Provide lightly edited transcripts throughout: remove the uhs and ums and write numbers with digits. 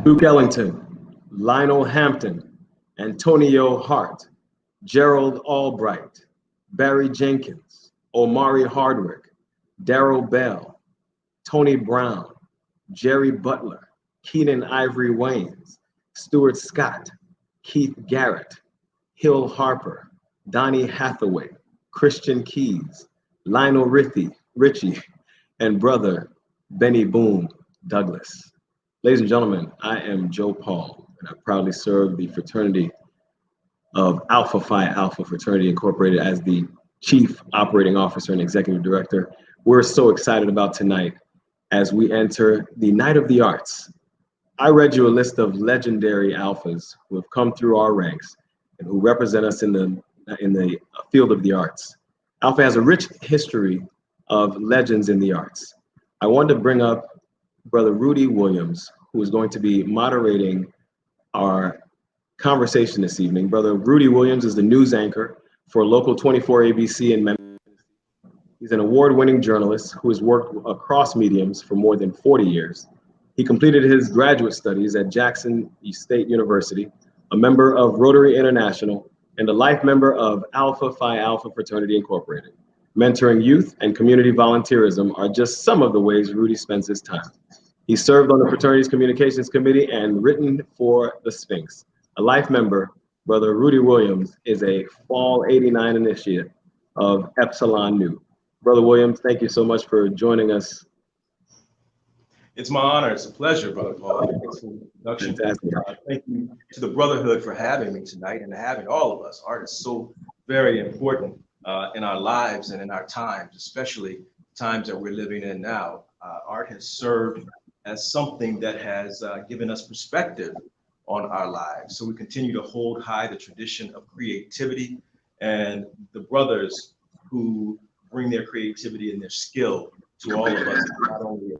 Duke Ellington, Lionel Hampton, Antonio Hart, Gerald Albright, Barry Jenkins, Omari Hardwick, Darrell Bell, Tony Brown, Jerry Butler, Keenan Ivory Waynes, Stuart Scott, Keith Garrett, Hill Harper, Donnie Hathaway, Christian Keys, Lionel Richie, and brother Benny Boone Douglas. Ladies and gentlemen, I am Joe Paul, and I proudly serve the fraternity of Alpha Phi Alpha Fraternity Incorporated as the Chief Operating Officer and Executive Director. We're so excited about tonight as we enter the Night of the Arts. I read you a list of legendary alphas who have come through our ranks and who represent us in the field of the arts. Alpha has a rich history of legends in the arts. I wanted to bring up Brother Rudy Williams, who is going to be moderating our conversation this evening. Brother Rudy Williams is the news anchor for Local 24 ABC in Memphis. He's an award-winning journalist who has worked across mediums for more than 40 years. He completed his graduate studies at Jackson State University, a member of Rotary International, and a life member of Alpha Phi Alpha Fraternity Incorporated. Mentoring youth and community volunteerism are just some of the ways Rudy spends his time. He served on the fraternity's communications committee and written for the Sphinx. A life member, Brother Rudy Williams, is a Fall '89 initiate of Epsilon Nu. Brother Williams, thank you so much for joining us. It's my honor. It's a pleasure, Brother Paul. Thanks for the introduction. Thank you to the Brotherhood for having me tonight and having all of us. Art is so very important in our lives and in our times, especially times that we're living in now. Art has served as something that has given us perspective on our lives. So we continue to hold high the tradition of creativity and the brothers who bring their creativity and their skill to all of us, not only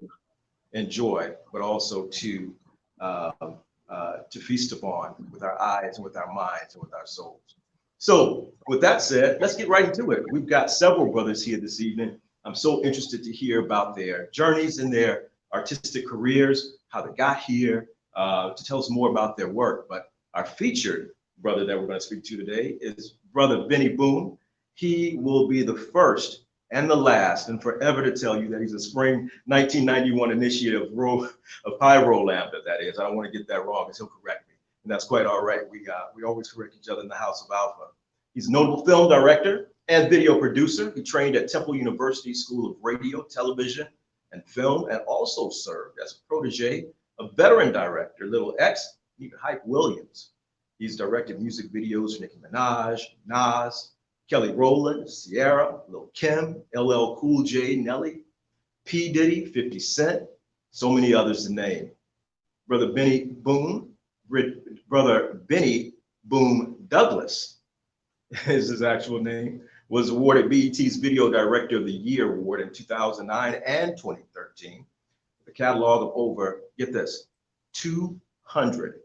enjoy, but also to feast upon with our eyes and with our minds and with our souls. So with that said, let's get right into it. We've got several brothers here this evening. I'm so interested to hear about their journeys and their artistic careers, how they got here, to tell us more about their work. But our featured brother that we're going to speak to today is Brother Benny Boone. He will be the first and the last, and forever to tell you that he's a spring 1991 initiate of Pyro Lambda, that is. I don't want to get that wrong, because he'll correct me. And that's quite all right. We always correct each other in the House of Alpha. He's a notable film director and video producer. He trained at Temple University School of Radio, Television, and Film, and also served as a protege of veteran director Little X, Hype Williams. He's directed music videos for Nicki Minaj, Nas, Kelly Rowland, Sierra, Lil Kim, LL Cool J, Nelly, P. Diddy, 50 Cent, so many others to name. Brother Benny Boone Douglas is his actual name, was awarded BET's Video Director of the Year award in 2009 and 2013. The catalog of over, get this, 200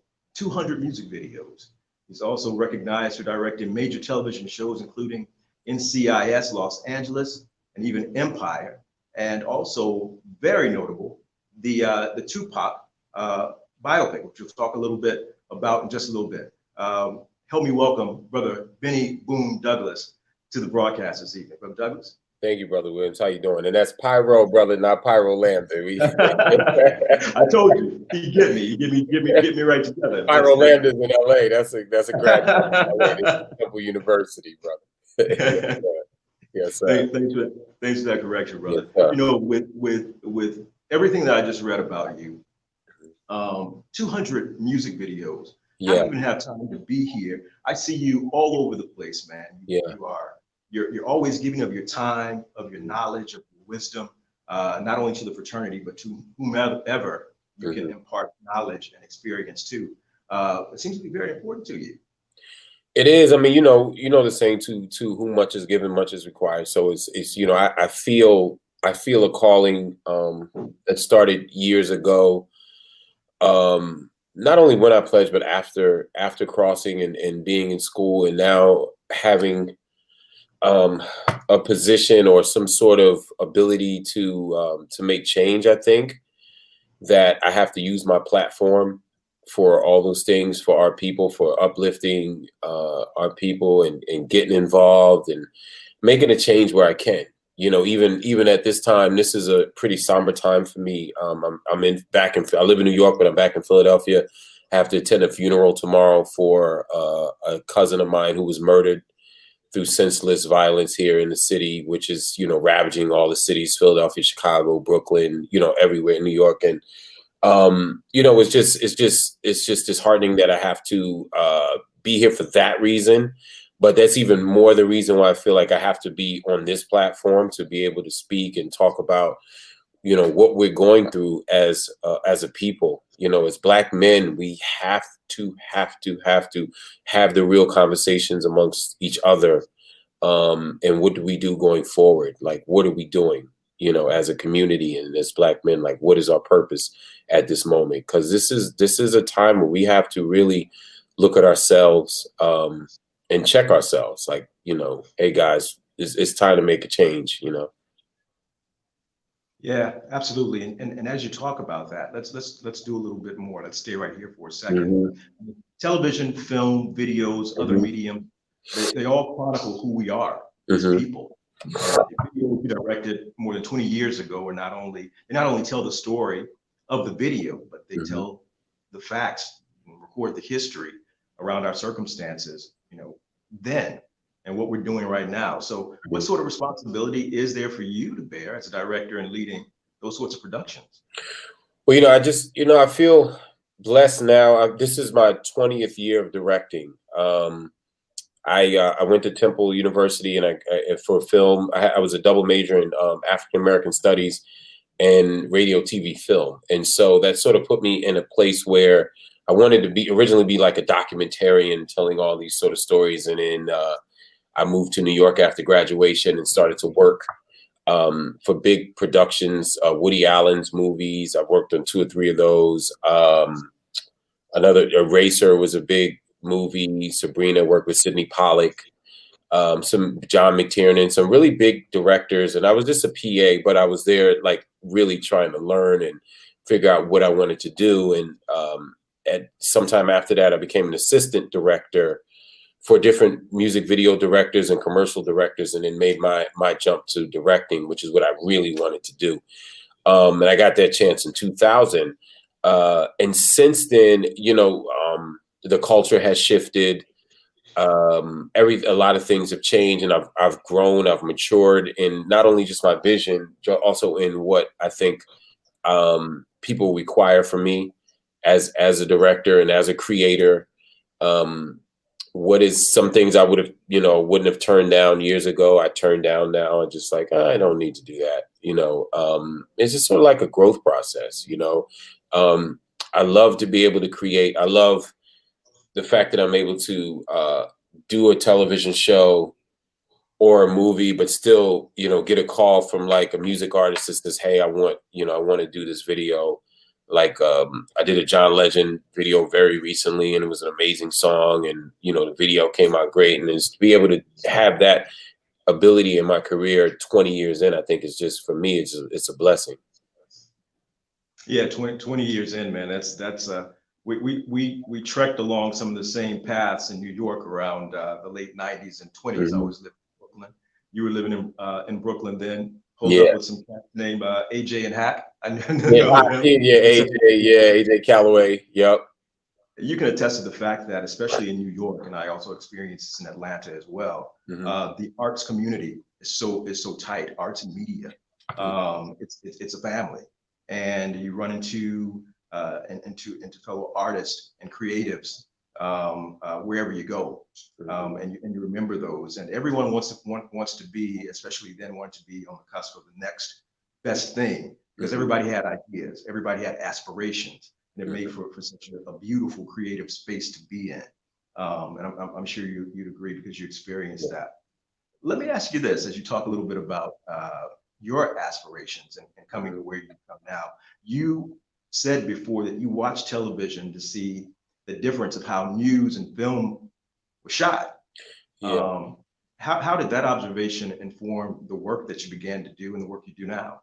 music videos. He's also recognized for directing major television shows, including NCIS Los Angeles and even Empire, and also very notable, the Tupac biopic, which we'll talk a little bit about in just a little bit. Help me welcome Brother Benny Boone Douglas to the broadcast this evening. Brother Douglas. Thank you, Brother Williams. How you doing? And that's Pyro, brother, not Pyro Lambda. I told you, he get me right together. Pyro Lambda's in LA. That's a graduate Temple University, brother. Yes, sir. Thanks for that correction, brother. Yes, you know, with everything that I just read about you, 200 music videos. Yeah. I don't even have time to be here. I see you all over the place, man. You're always giving of your time, of your knowledge, of your wisdom, not only to the fraternity, but to whomever you can impart knowledge and experience to. It seems to be very important to you. It is. I mean, you know the saying, to whom much is given, much is required. So it's I feel a calling that started years ago. Not only when I pledged, but after crossing and being in school, and now having a position or some sort of ability to make change. I think that I have to use my platform for all those things for our people, for uplifting our people and getting involved and making a change where I can. You know, even at this time, this is a pretty somber time for me. I live in New York, but I'm back in Philadelphia. I have to attend a funeral tomorrow for a cousin of mine who was murdered through senseless violence here in the city, which is, you know, ravaging all the cities, Philadelphia, Chicago, Brooklyn, you know, everywhere in New York. And, you know, it's just disheartening that I have to be here for that reason. But that's even more the reason why I feel like I have to be on this platform to be able to speak and talk about, you know, what we're going through as a people. You know, as Black men, we have to have the real conversations amongst each other. And what do we do going forward? Like, what are we doing, you know, as a community and as Black men? Like, what is our purpose at this moment? Because this is a time where we have to really look at ourselves and check ourselves. Like, you know, hey guys, it's time to make a change, you know. Yeah, absolutely. And as you talk about that, let's do a little bit more. Let's stay right here for a second. Television, film, videos, other medium, they all chronicle who we are as people. The video we directed more than 20 years ago are not only tell the story of the video, but they tell the facts and record the history around our circumstances, you know, then and what we're doing right now. So what sort of responsibility is there for you to bear as a director and leading those sorts of productions? Well, you know, I feel blessed now. This is my 20th year of directing. I went to Temple University and for film, I was a double major in African American studies and radio, TV, film. And so that sort of put me in a place where I wanted to originally be like a documentarian telling all these sort of stories. And then I moved to New York after graduation and started to work for big productions, Woody Allen's movies. I worked on 2 or 3 of those. Another Eraser was a big movie. Sabrina worked with Sidney Pollack, some John McTiernan, some really big directors. And I was just a PA, but I was there like really trying to learn and figure out what I wanted to do. And at sometime after that, I became an assistant director for different music video directors and commercial directors, and then made my jump to directing, which is what I really wanted to do. And I got that chance in 2000. And since then, you know, the culture has shifted. A lot of things have changed, and I've grown, I've matured in not only just my vision, but also in what I think people require from me as a director and as a creator. What is some things I wouldn't have turned down years ago, I turned down now. And just like, I don't need to do that. You know, it's just sort of like a growth process, you know. I love to be able to create. I love the fact that I'm able to do a television show or a movie, but still, you know, get a call from like a music artist that says, hey, I want to do this video. Like I did a John Legend video very recently, and it was an amazing song, and you know the video came out great. And to be able to have that ability in my career 20 years in, I think is just, for me, it's a blessing. Yeah, 20 years in, man. That's we trekked along some of the same paths in New York around the late 90s and 20s. I was living in Brooklyn. You were living in Brooklyn then. Hooked up with some cat named AJ and Hack. AJ Calloway. Yep. You can attest to the fact that, especially in New York, and I also experienced this in Atlanta as well, the arts community is so tight. Arts and media, it's a family, and you run into fellow artists and creatives wherever you go, and you remember those. And everyone wants to be, especially then, wanted to be on the cusp of the next best thing, because everybody had ideas, everybody had aspirations, and it made for such a beautiful creative space to be in. And I'm sure you'd agree because you experienced that. Let me ask you this, as you talk a little bit about your aspirations and coming to where you come now. You said before that you watch television to see the difference of how news and film was shot. Yeah. How did that observation inform the work that you began to do and the work you do now?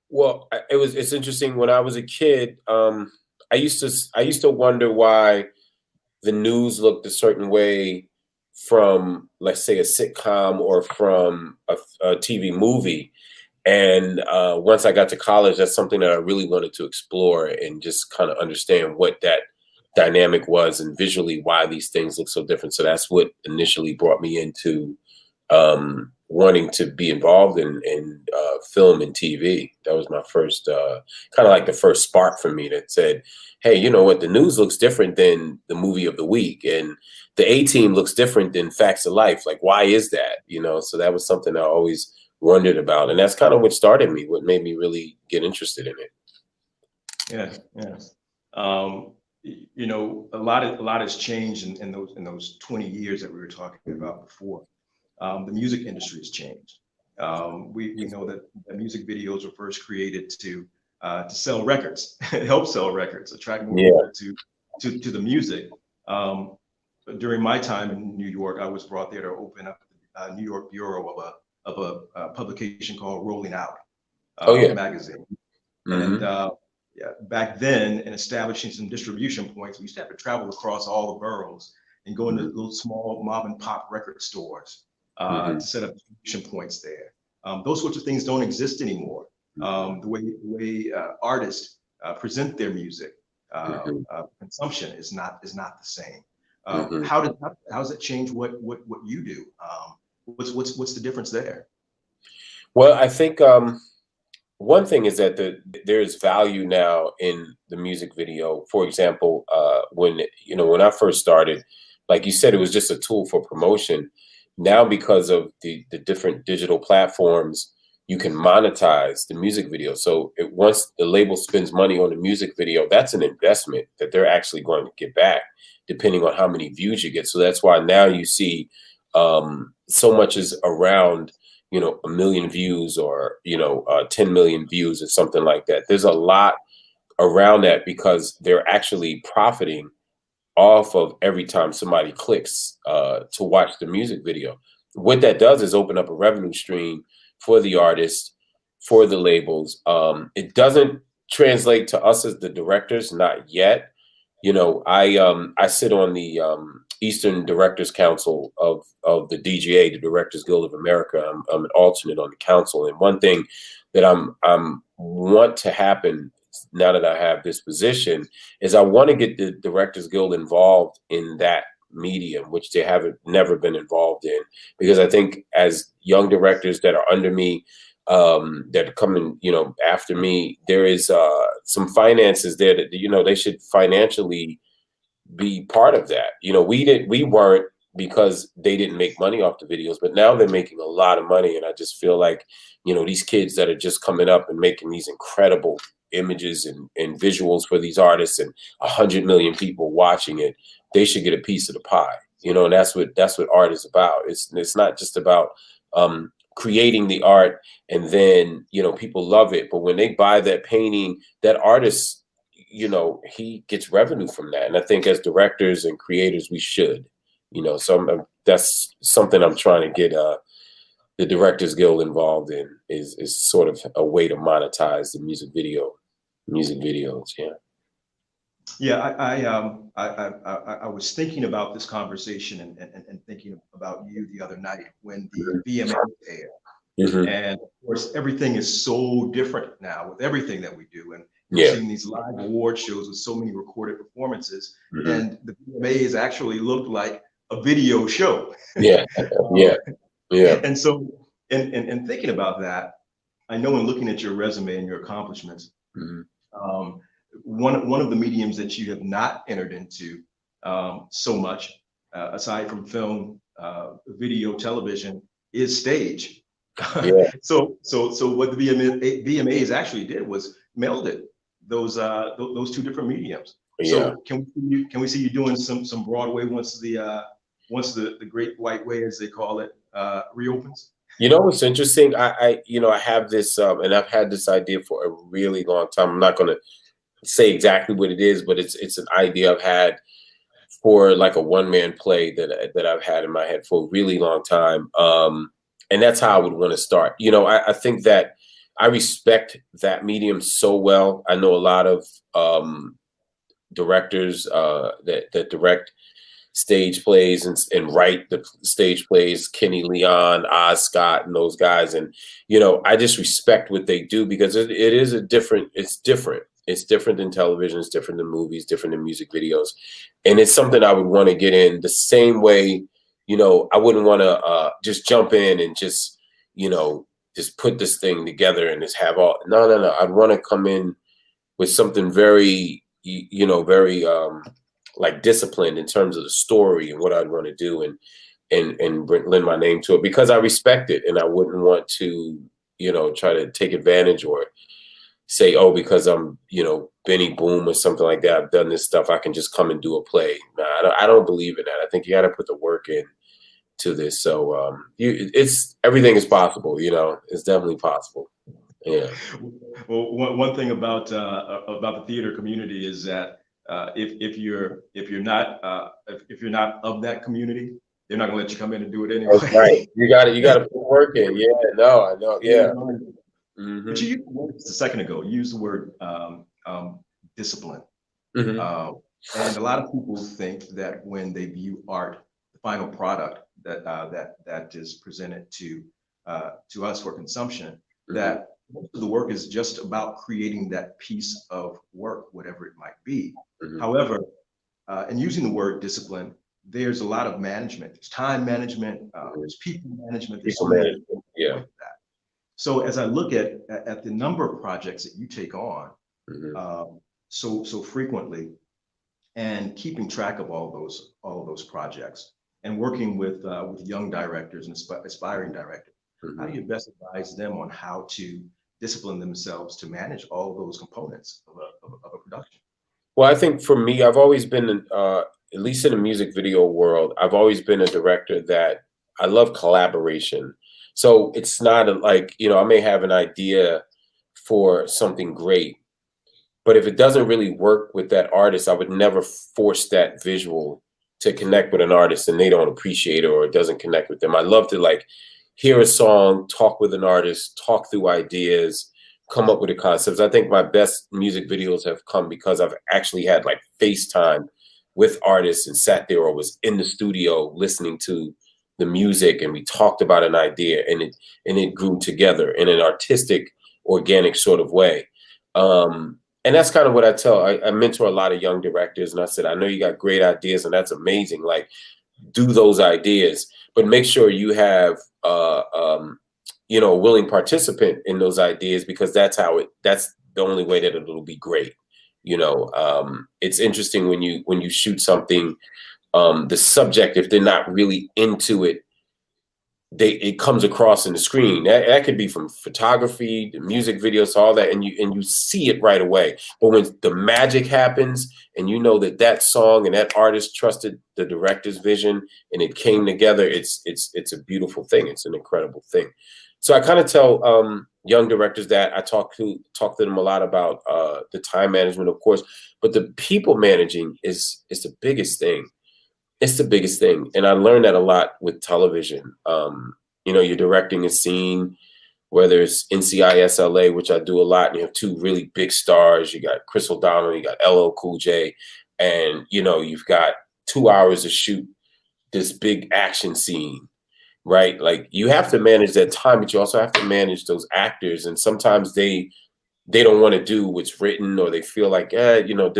Well, it's interesting. When I was a kid, I I used to wonder why the news looked a certain way from, let's say, a sitcom or from a TV movie. And once I got to college, that's something that I really wanted to explore and just kind of understand what that dynamic was and visually why these things look so different. So that's what initially brought me into wanting to be involved in film and TV. That was my first kind of like the first spark for me that said, hey, you know what? The news looks different than the movie of the week, and the A-Team looks different than Facts of Life. Like, why is that? You know, so that was something I always wondered about, and that's kind of what started me, what made me really get interested in it. Yeah, yes. You know, a lot has changed in those 20 years that we were talking about before. The music industry has changed. We know that music videos were first created to sell records, help sell records, attract more people to the music. During my time in New York, I was brought there to open up a New York bureau of a publication called Rolling Out magazine. Mm-hmm. And back then, in establishing some distribution points, we used to have to travel across all the boroughs and go into little small mom and pop record stores to set up distribution points there. Those sorts of things don't exist anymore. The way artists present their music, consumption is not the same. How does it change what you do? What's the difference there? Well, I think one thing is that there's value now in the music video. For example, when I first started, like you said, it was just a tool for promotion. Now, because of the different digital platforms, you can monetize the music video. So once the label spends money on the music video, that's an investment that they're actually going to get back, depending on how many views you get. So that's why now you see so much is around, 1 million views or 10 million views or something like that. There's a lot around that because they're actually profiting off of every time somebody clicks to watch the music video. What that does is open up a revenue stream for the artists, for the labels. It doesn't translate to us as the directors, not yet. I sit on the Eastern Directors Council of the DGA, the Directors Guild of America. I'm an alternate on the council, and one thing that I'm want to happen now that I have this position is I want to get the Directors Guild involved in that medium, which they haven't never been involved in, because I think as young directors that are under me, that are coming, after me, there is some finances there that, they should financially be part of that. We weren't, because they didn't make money off the videos, but now they're making a lot of money. And I just feel like, these kids that are just coming up and making these incredible images and visuals for these artists and 100 million people watching it, they should get a piece of the pie, and that's what art is about. It's not just about creating the art and then, people love it. But when they buy that painting, that artist, he gets revenue from that. And I think as directors and creators, we should, so that's something I'm trying to get the Directors Guild involved in, is sort of a way to monetize the music videos. Yeah. Yeah, I was thinking about this conversation and thinking about you the other night when the VMA aired. And of course, everything is so different now with everything that we do. And we're seeing these live award shows with so many recorded performances. And the VMAs actually looked like a video show. Yeah. And so, in thinking about that, I know in looking at your resume and your accomplishments, one of the mediums that you have not entered into so much, aside from film, video, television, is stage. Yeah. So what the VMAs actually did was melded those two different mediums. So can we see you doing some Broadway once the Great White Way, as they call it, reopens? What's interesting? I have this, and I've had this idea for a really long time. I'm not going to say exactly what it is, but it's an idea I've had for like a one-man play that I've had in my head for a really long time. And that's how I would want to start. I think that I respect that medium so well. I know a lot of directors that direct stage plays and write the stage plays, Kenny Leon, Oz Scott, and those guys. And, you know, I just respect what they do because it is it's different. It's different than television. It's different than movies, different than music videos. And it's something I would want to get in the same way. You know, I wouldn't want to just jump in and just, you know, just put this thing together and just have all, no. I'd want to come in with something very, you know, very like disciplined in terms of the story and what I'd want to do and lend my name to it because I respect it and I wouldn't want to, you know, try to take advantage or say, oh, because I'm, you know, Benny Boom or something like that, I've done this stuff, I can just come and do a play. Nah, I don't believe in that. I think you got to put the work in to this. So it's everything is possible, you know, it's definitely possible. Yeah. Well, one thing about the theater community is that if you're not of that community, they're not gonna let you come in and do it anyway. That's right. You got to put work in. Yeah. No, I know. Yeah. Mm-hmm. But you used the word just a second ago. You used the word discipline. Mm-hmm. And a lot of people think that when they view art, the final product that is presented to us for consumption, mm-hmm. that most of the work is just about creating that piece of work, whatever it might be. Mm-hmm. However, and using the word discipline, there's a lot of management. There's time management. There's people management. There's people management. Yeah. Like that. So as I look at the number of projects that you take on, mm-hmm. So frequently, and keeping track of all of those projects, and working with young directors and aspiring directors, mm-hmm. how do you best advise them on how to discipline themselves to manage all of those components of a production? Well, I think for me, I've always been, at least in the music video world, I've always been a director that I love collaboration. So it's not like, you know, I may have an idea for something great, but if it doesn't really work with that artist, I would never force that visual to connect with an artist and they don't appreciate it or it doesn't connect with them. I love to like hear a song, talk with an artist, talk through ideas, come up with the concepts. I think my best music videos have come because I've actually had like FaceTime with artists and sat there or was in the studio listening to the music and we talked about an idea and it grew together in an artistic, organic sort of way. And that's kind of what I tell. I mentor a lot of young directors and I said, I know you got great ideas and that's amazing. Like do those ideas, but make sure you have you know, a willing participant in those ideas because that's the only way that it'll be great. You know, it's interesting when you shoot something, the subject, if they're not really into it, it comes across in the screen. That could be from photography, the music videos, all that, and you see it right away. But when the magic happens, and you know that song and that artist trusted the director's vision, and it came together, it's a beautiful thing. It's an incredible thing. So I kind of tell young directors that I talk to them a lot about the time management, of course, but the people managing is the biggest thing. It's the biggest thing. And I learned that a lot with television. You know, you're directing a scene, whether it's NCIS LA, which I do a lot, and you have two really big stars. You got Chris O'Donnell, you got LL Cool J, and, you know, you've got 2 hours to shoot this big action scene, right? Like you have to manage that time, but you also have to manage those actors. And sometimes they don't want to do what's written, or they feel like, you know,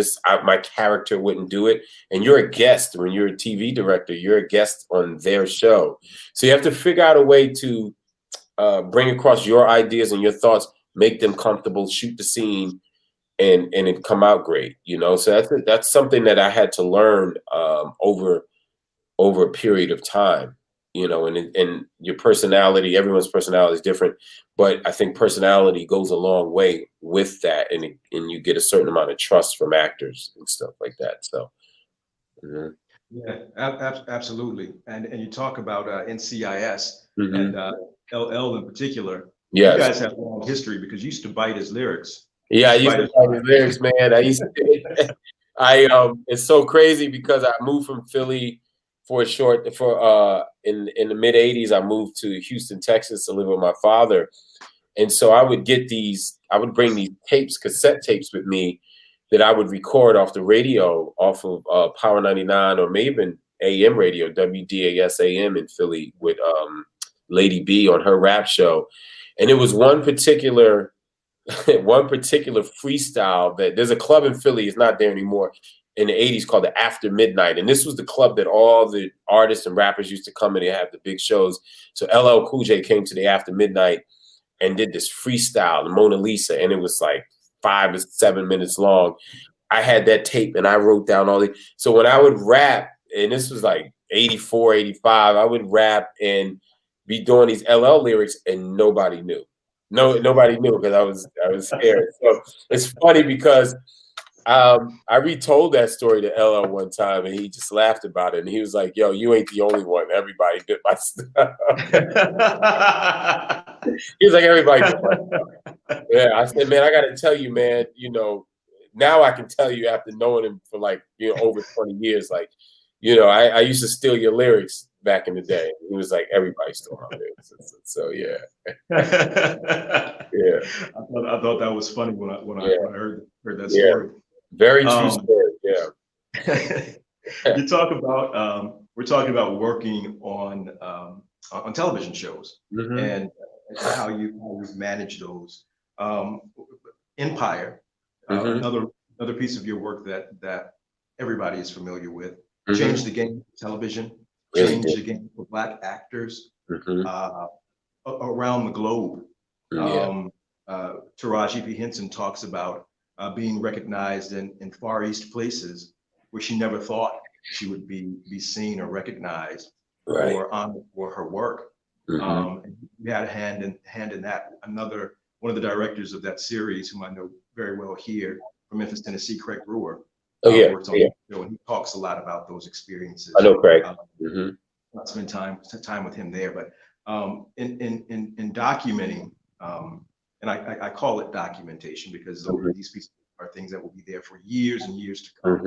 my character wouldn't do it. And you're a guest. When you're a TV director, you're a guest on their show. So you have to figure out a way to bring across your ideas and your thoughts, make them comfortable, shoot the scene, and it come out great, you know? So that's something that I had to learn over a period of time. You know, and your personality, everyone's personality is different, but I think personality goes a long way with that, and you get a certain amount of trust from actors and stuff like that. So, mm-hmm. Yeah, absolutely. And you talk about NCIS, mm-hmm. and LL in particular. Yes. You guys have a long history because you used to bite his lyrics. Yeah, I used to bite his lyrics, man. I used to. It's so crazy because I moved from Philly in the mid 80s, I moved to Houston, Texas to live with my father. And so I would bring these cassette tapes with me. that I would record off the radio, off of Power 99 or maybe even AM radio, WDAS AM in Philly with Lady B on her rap show. And it was one particular freestyle that there's a club in Philly, it's not there anymore, in the 80s called the After Midnight. And this was the club that all the artists and rappers used to come in and have the big shows. So LL Cool J came to the After Midnight and did this freestyle, the Mona Lisa, and it was like 5 or 7 minutes long. I had that tape and I wrote down all the, so when I would rap, and this was like 84, 85, I would rap and be doing these LL lyrics and nobody knew. Nobody knew because I was scared. So it's funny because I retold that story to LL one time and he just laughed about it. And he was like, yo, you ain't the only one. Everybody did my stuff. He was like, everybody did my stuff. Yeah, I said, man, I got to tell you, man, you know, now I can tell you after knowing him for like, you know, over 20 years, like, you know, I used to steal your lyrics back in the day. He was like, everybody stole my lyrics. So yeah. Yeah. I thought that was funny when I heard that story. Yeah. Very true story. Yeah. You talk about we're talking about working on television shows and how you've managed those. Empire, another piece of your work that everybody is familiar with. Changed the game for television. Changed the game for Black actors around the globe. Taraji P. Henson talks about being recognized in Far East places where she never thought she would be seen or recognized or honored for her work. And we had a hand in that. One of the directors of that series, whom I know very well here from Memphis, Tennessee, Craig Brewer, works on the show, and he talks a lot about those experiences. I know Craig. Not spend time with him there, but in documenting, and I call it documentation because these pieces are things that will be there for years and years to come.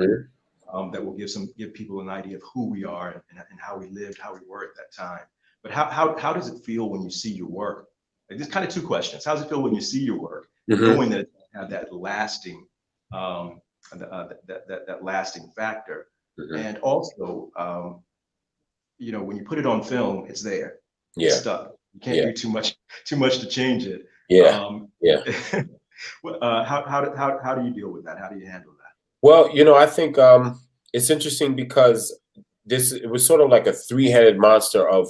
That will give people an idea of who we are and how we lived, how we were at that time. But how does it feel when you see your work? Like, there's kind of two questions. How does it feel when you see your work, knowing that it have that lasting that lasting factor, and also you know, when you put it on film, it's there. It's stuck. You can't do too much to change it. How do you deal with that? How do you handle that? Well, you know, I think it's interesting because it was sort of like a three-headed monster of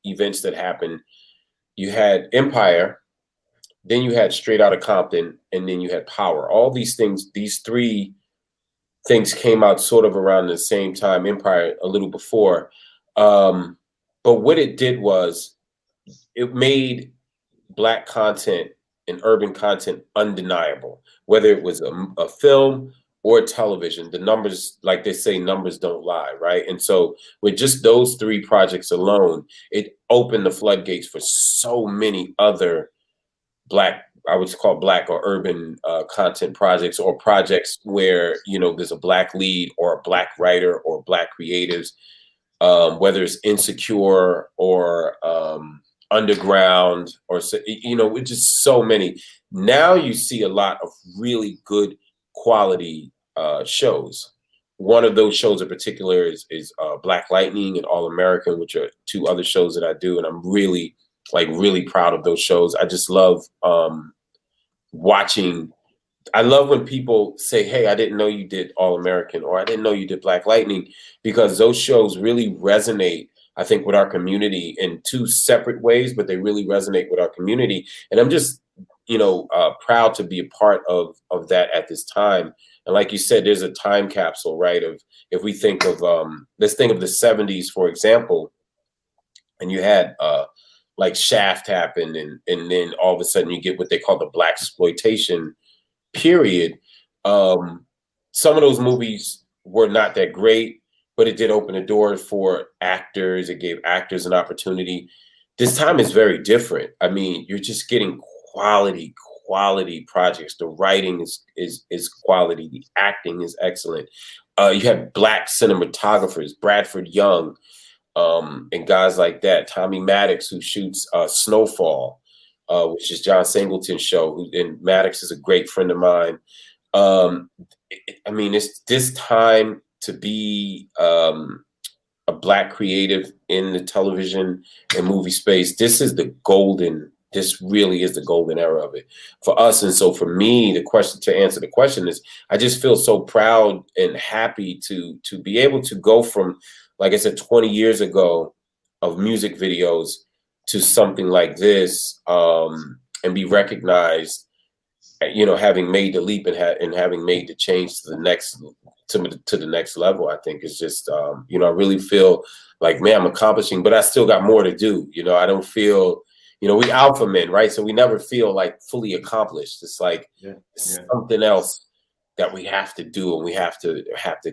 events that happened. You had Empire, then you had Straight Outta Compton, and then you had Power. All these things, these three things came out sort of around the same time, Empire a little before. But what it did was it made Black content and urban content undeniable, whether it was a film or television. The numbers, like they say, numbers don't lie, right? And so with just those three projects alone, it opened the floodgates for so many other Black, I would call Black or urban content projects, or projects where, you know, there's a Black lead or a Black writer or Black creatives, whether it's Insecure or Underground, or, you know, it's just so many. Now you see a lot of really good quality shows. One of those shows in particular is Black Lightning and All American, which are two other shows that I do, and I'm really proud of those shows. I just love watching. I love when people say, hey, I didn't know you did All American, or I didn't know you did Black Lightning, because those shows really resonate, I think, with our community in two separate ways, but they really resonate with our community. And I'm just, you know, proud to be a part of that at this time. And like you said, there's a time capsule, right? Of, if we think of, let's think of the 70s, for example, and you had like Shaft happen, and then all of a sudden you get what they call the Black exploitation period. Some of those movies were not that great, but it did open the door for actors. It gave actors an opportunity. This time is very different. I mean, you're just getting quality projects. The writing is quality. The acting is excellent. You have Black cinematographers, Bradford Young, and guys like that. Tommy Maddox, who shoots Snowfall, which is John Singleton's show. And Maddox is a great friend of mine. Um, I mean, it's this time to be a Black creative in the television and movie space. This really is the golden era of it for us. And so for me, to answer the question is, I just feel so proud and happy to be able to go from, like I said, 20 years ago of music videos to something like this, and be recognized, having made the leap and having made the change to the next level. I think is just, I really feel like, man, I'm accomplishing, but I still got more to do. I don't feel, we alpha men, right? So we never feel like fully accomplished. It's like something else that we have to do and we have to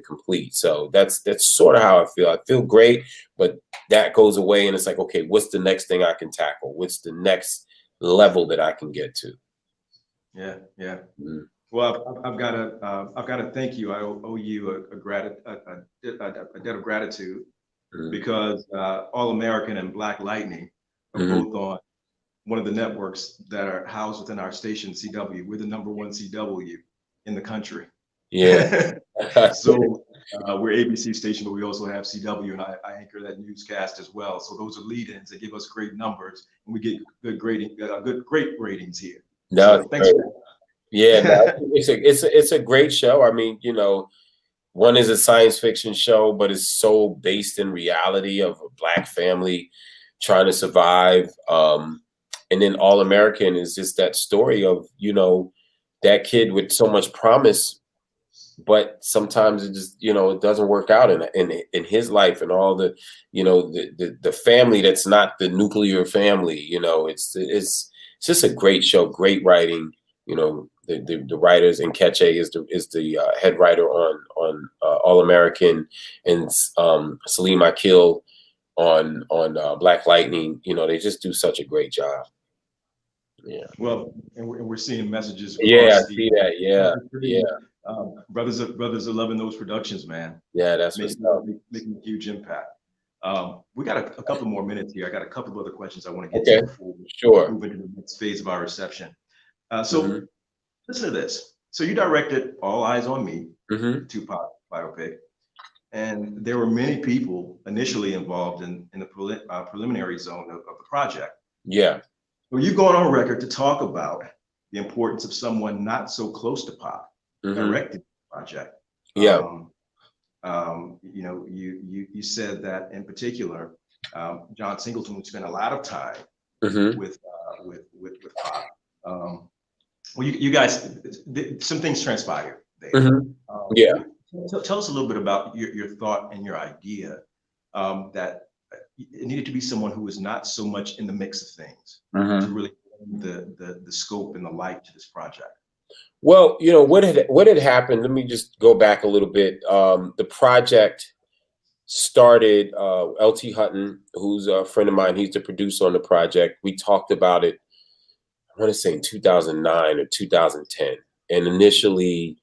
complete. So that's sort of how I feel. I feel great, but that goes away and it's like, okay, what's the next thing I can tackle? What's the next level that I can get to? Yeah. Mm. Well, I've got to thank you. I owe you a debt of gratitude, because All American and Black Lightning are both on one of the networks that are housed within our station, CW. We're the #1 CW in the country. Yeah. So we're ABC station, but we also have CW, and I anchor that newscast as well. So those are lead-ins that give us great numbers, and we get great ratings here. No, so thanks. Yeah, no, it's a great show. I mean, one is a science fiction show, but it's so based in reality of a Black family trying to survive. And then All American is just that story of, that kid with so much promise, but sometimes it just, it doesn't work out in his life, and all the, the family that's not the nuclear family. It's just a great show, great writing. The writers, and Keche is the head writer on All American, and Salim Akil on Black Lightning. They just do such a great job. Yeah. Well, and we're seeing messages. Yeah, I see that. Yeah. Brothers are loving those productions, man. Yeah, that's making a huge impact. We got a couple more minutes here. I got a couple of other questions I want to get to before we move into the next phase of our reception. So listen to this. So you directed All Eyes on Me, Tupac biopic, and there were many people initially involved in the preliminary zone of the project. Yeah. Well, you've gone on record to talk about the importance of someone not so close to Pac directing the project. Yeah. You said that in particular, John Singleton spent a lot of time with Pac. Well, you guys, some things transpired there. Yeah. Tell us a little bit about your thought and your idea that it needed to be someone who was not so much in the mix of things to really bring the scope and the light to this project. Well, what had happened, let me just go back a little bit. The project started, LT Hutton, who's a friend of mine, he's the producer on the project. We talked about it, I want to say in 2009 or 2010. And initially,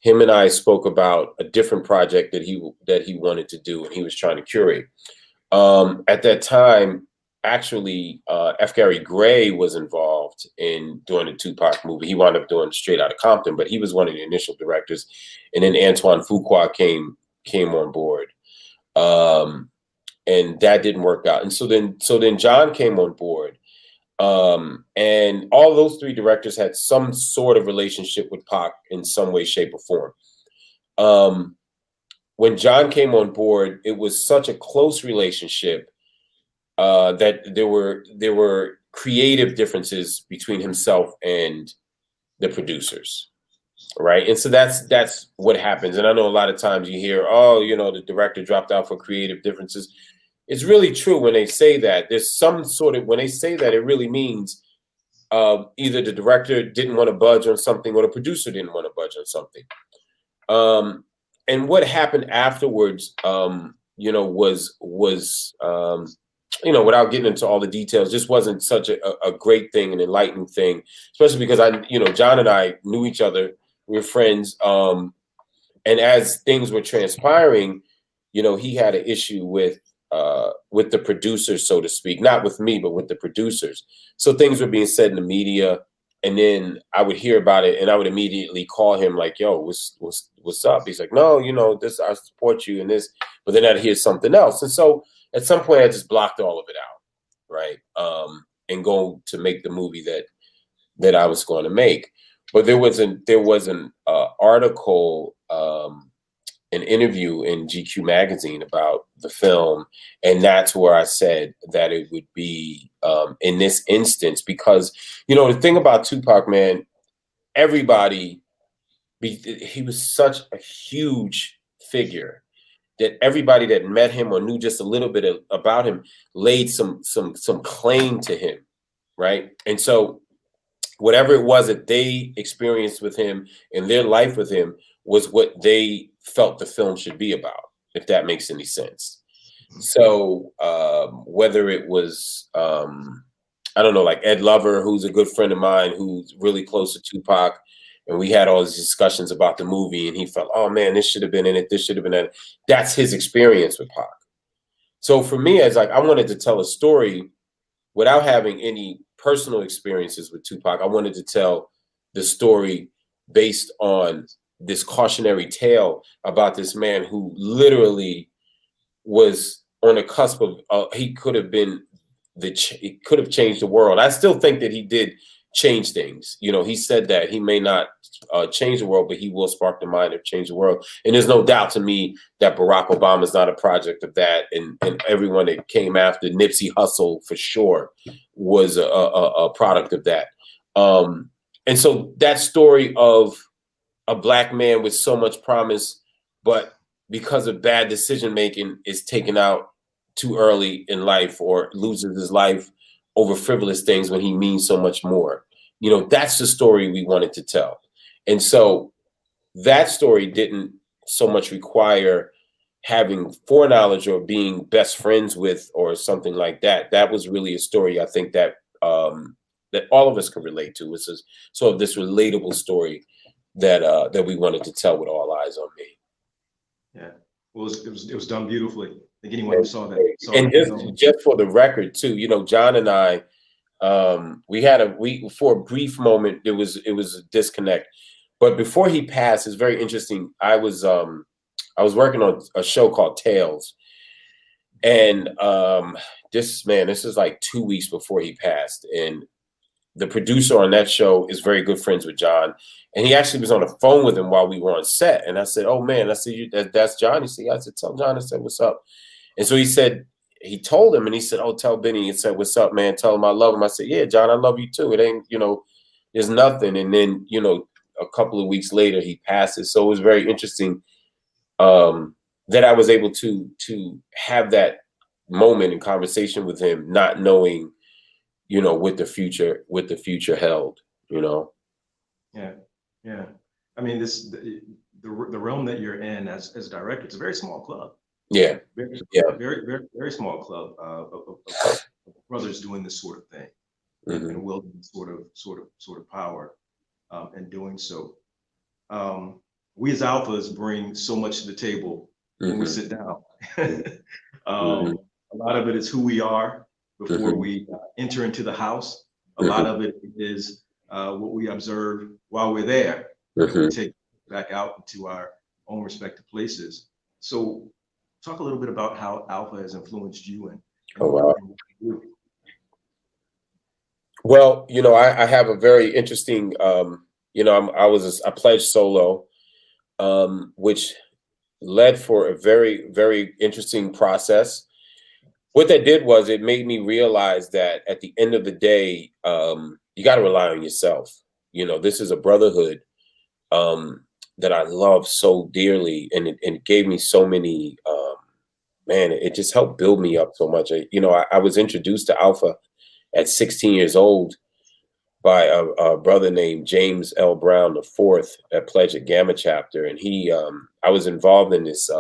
him and I spoke about a different project that he wanted to do, and he was trying to curate. At that time, actually, F. Gary Gray was involved in doing the Tupac movie. He wound up doing Straight Outta Compton, but he was one of the initial directors. And then Antoine Fuqua came on board, and that didn't work out. And so then John came on board, and all those three directors had some sort of relationship with Pac in some way, shape, or form. When John came on board, it was such a close relationship that there were creative differences between himself and the producers, right? And so that's what happens. And I know a lot of times you hear, the director dropped out for creative differences. It's really true when they say that. There's some sort of, when they say that, it really means either the director didn't want to budge on something or the producer didn't want to budge on something. And what happened afterwards, was without getting into all the details, just wasn't such a great thing, an enlightening thing, especially because John and I knew each other, we were friends. And as things were transpiring, he had an issue with the producers, so to speak, not with me, but with the producers. So things were being said in the media And then I would hear about it, and I would immediately call him like, "Yo, what's up?" He's like, "No, this, I support you and this," but then I'd hear something else, and so at some point I just blocked all of it out, right? And go to make the movie that I was going to make. But there was an article, an interview in GQ magazine about the film, and that's where I said that it would be in this instance, because the thing about Tupac, man, everybody, he was such a huge figure that everybody that met him or knew just a little bit about him laid some claim to him, right? And so whatever it was that they experienced with him and their life with him was what they felt the film should be about, if that makes any sense. So whether it was, I don't know, like Ed Lover, who's a good friend of mine, who's really close to Tupac, and we had all these discussions about the movie, and he felt, oh man, this should have been in it, this should have been in it. That's his experience with Pac. So for me, it's like I wanted to tell a story without having any personal experiences with Tupac. I wanted to tell the story based on this cautionary tale about this man who literally was on the cusp of, he could have been he could have changed the world. I still think that he did change things. He said that he may not change the world, but he will spark the mind of change the world. And there's no doubt to me that Barack Obama is not a project of that. And everyone that came after, Nipsey Hussle for sure, was a product of that. And so that story of a Black man with so much promise, but because of bad decision making is taken out too early in life or loses his life over frivolous things when he means so much more. That's the story we wanted to tell. And so that story didn't so much require having foreknowledge or being best friends with or something like that. That was really a story I think that that all of us could relate to. It's just sort of this relatable story that we wanted to tell with All Eyes on Me. Yeah, well, it was done beautifully. I think anyone who saw that. Just for the record too, John and I, we for a brief moment it was a disconnect, but before he passed, it's very interesting. I was working on a show called Tales, and this is like 2 weeks before he passed, and the producer on that show is very good friends with John, and he actually was on the phone with him while we were on set. And I said, "Oh man," I said, "That's John." He said, "I said, tell John." I said, "What's up?" And so he told him, and he said, "Oh, tell Benny." He said, "What's up, man? Tell him I love him." I said, "Yeah, John, I love you too. It ain't, there's nothing." And then, a couple of weeks later, he passes. So it was very interesting that I was able to have that moment in conversation with him, not knowing, what the future held, Yeah. I mean, the realm that you're in as a director, it's a very small club. Yeah. Very, very, very small club of brothers doing this sort of thing, mm-hmm. and wielding sort of power, and doing so. We as alphas bring so much to the table when we sit down. A lot of it is who we are before we enter into the house. A lot of it is what we observe while we're there. We take back out into our own respective places. So talk a little bit about how Alpha has influenced you and what you do. Well, I have a very interesting, I pledged solo, which led for a very, very interesting process. What that did was it made me realize that at the end of the day, you got to rely on yourself. This is a brotherhood that I love so dearly, and it gave me so many, it just helped build me up so much. I was introduced to Alpha at 16 years old by a brother named James L. Brown IV at Pledge at Gamma Chapter. And I was involved in this,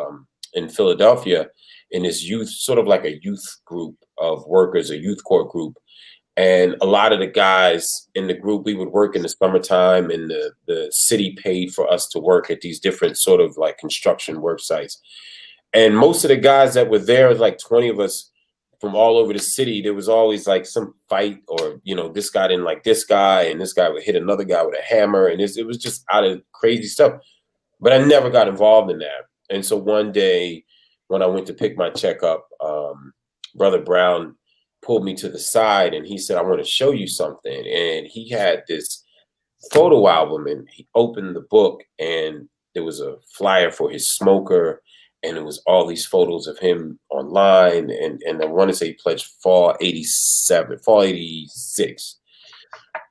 in Philadelphia, in this youth, sort of like a youth group of workers, a youth court group. And a lot of the guys in the group, we would work in the summertime, and the city paid for us to work at these different sort of like construction work sites. And most of the guys that were there, like 20 of us, from all over the city, there was always like some fight, or, you know, this guy didn't like this guy, and this guy would hit another guy with a hammer, and it was just out of crazy stuff. But I never got involved in that. And so one day when I went to pick my check up, Brother Brown pulled me to the side and he said, I want to show you something. And he had this photo album, and he opened the book, and there was a flyer for his smoker, and it was all these photos of him online. And I want to say he pledged fall 86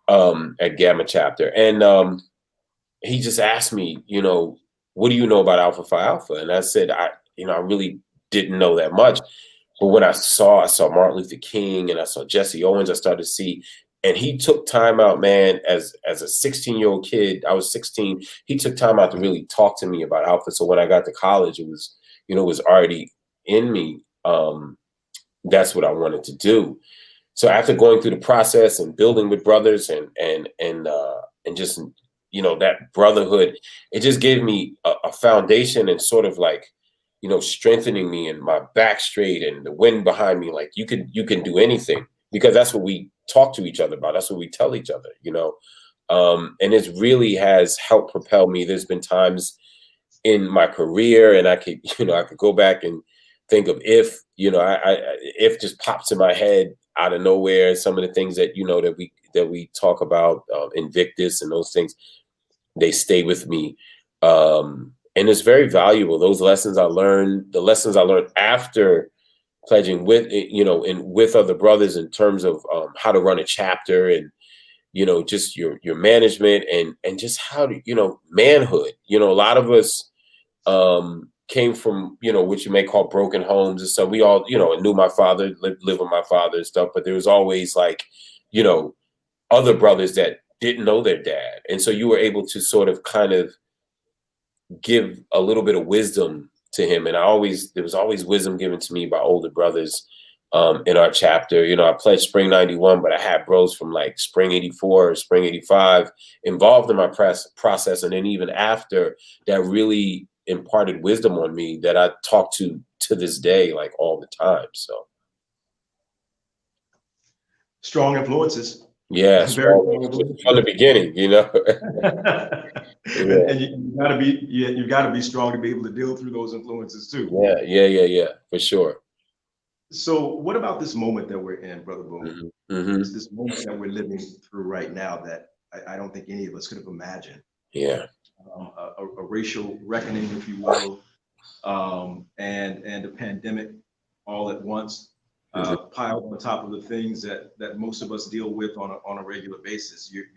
at Gamma Chapter. And he just asked me, you know, what do you know about Alpha Phi Alpha? And I said, I really didn't know that much. But when I saw Martin Luther King, and I saw Jesse Owens, I started to see, and he took time out, man, as a 16-year-old kid. I was 16. He took time out to really talk to me about Alpha. So when I got to college, it was, you know, it was already in me. That's what I wanted to do. So after going through the process and building with brothers and just, you know, that brotherhood, it just gave me a foundation, and sort of like, you know, strengthening me and my back straight and the wind behind me. Like, you can do anything, because that's what we talk to each other about. That's what we tell each other, you know. And it really has helped propel me. There's been times in my career, and I could go back and think of if just pops in my head out of nowhere. Some of the things that, you know, that we talk about, Invictus and those things, they stay with me. And it's very valuable. Those lessons I learned, the lessons I learned after pledging with, you know, and with other brothers, in terms of how to run a chapter, and, you know, just your management, and just how to, you know, manhood. You know, a lot of us came from, you know, what you may call broken homes and stuff. We all, you know, knew my father, lived with my father and stuff, but there was always, like, you know, other brothers that didn't know their dad. And so you were able to sort of kind of give a little bit of wisdom to him. And there was always wisdom given to me by older brothers in our chapter. You know, I pledged spring 91, but I had bros from like spring 84 or spring 85 involved in my process. And then even after, that really imparted wisdom on me that I talk to this day, like all the time. So strong influences. Yeah, from the beginning, you know. Yeah. And you gotta be strong to be able to deal through those influences too. Yeah, for sure. So what about this moment that we're in, Brother Boone? Mm-hmm. It's this moment that we're living through right now that I don't think any of us could have imagined. Yeah. A racial reckoning, if you will, and a pandemic all at once. Piled on top of the things that most of us deal with on a regular basis. You're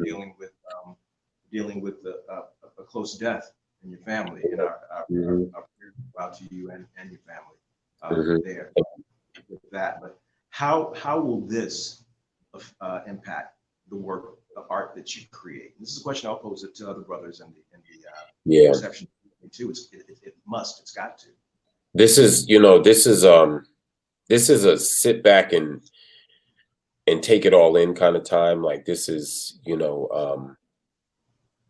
dealing with a close death in your family, and our prayers go out to you and your family there with that. But how will this impact the work, the art that you create? And this is a question I'll pose it to other brothers in the reception too. It must, it's got to. This is a sit back and take it all in kind of time. Like, this is, you know,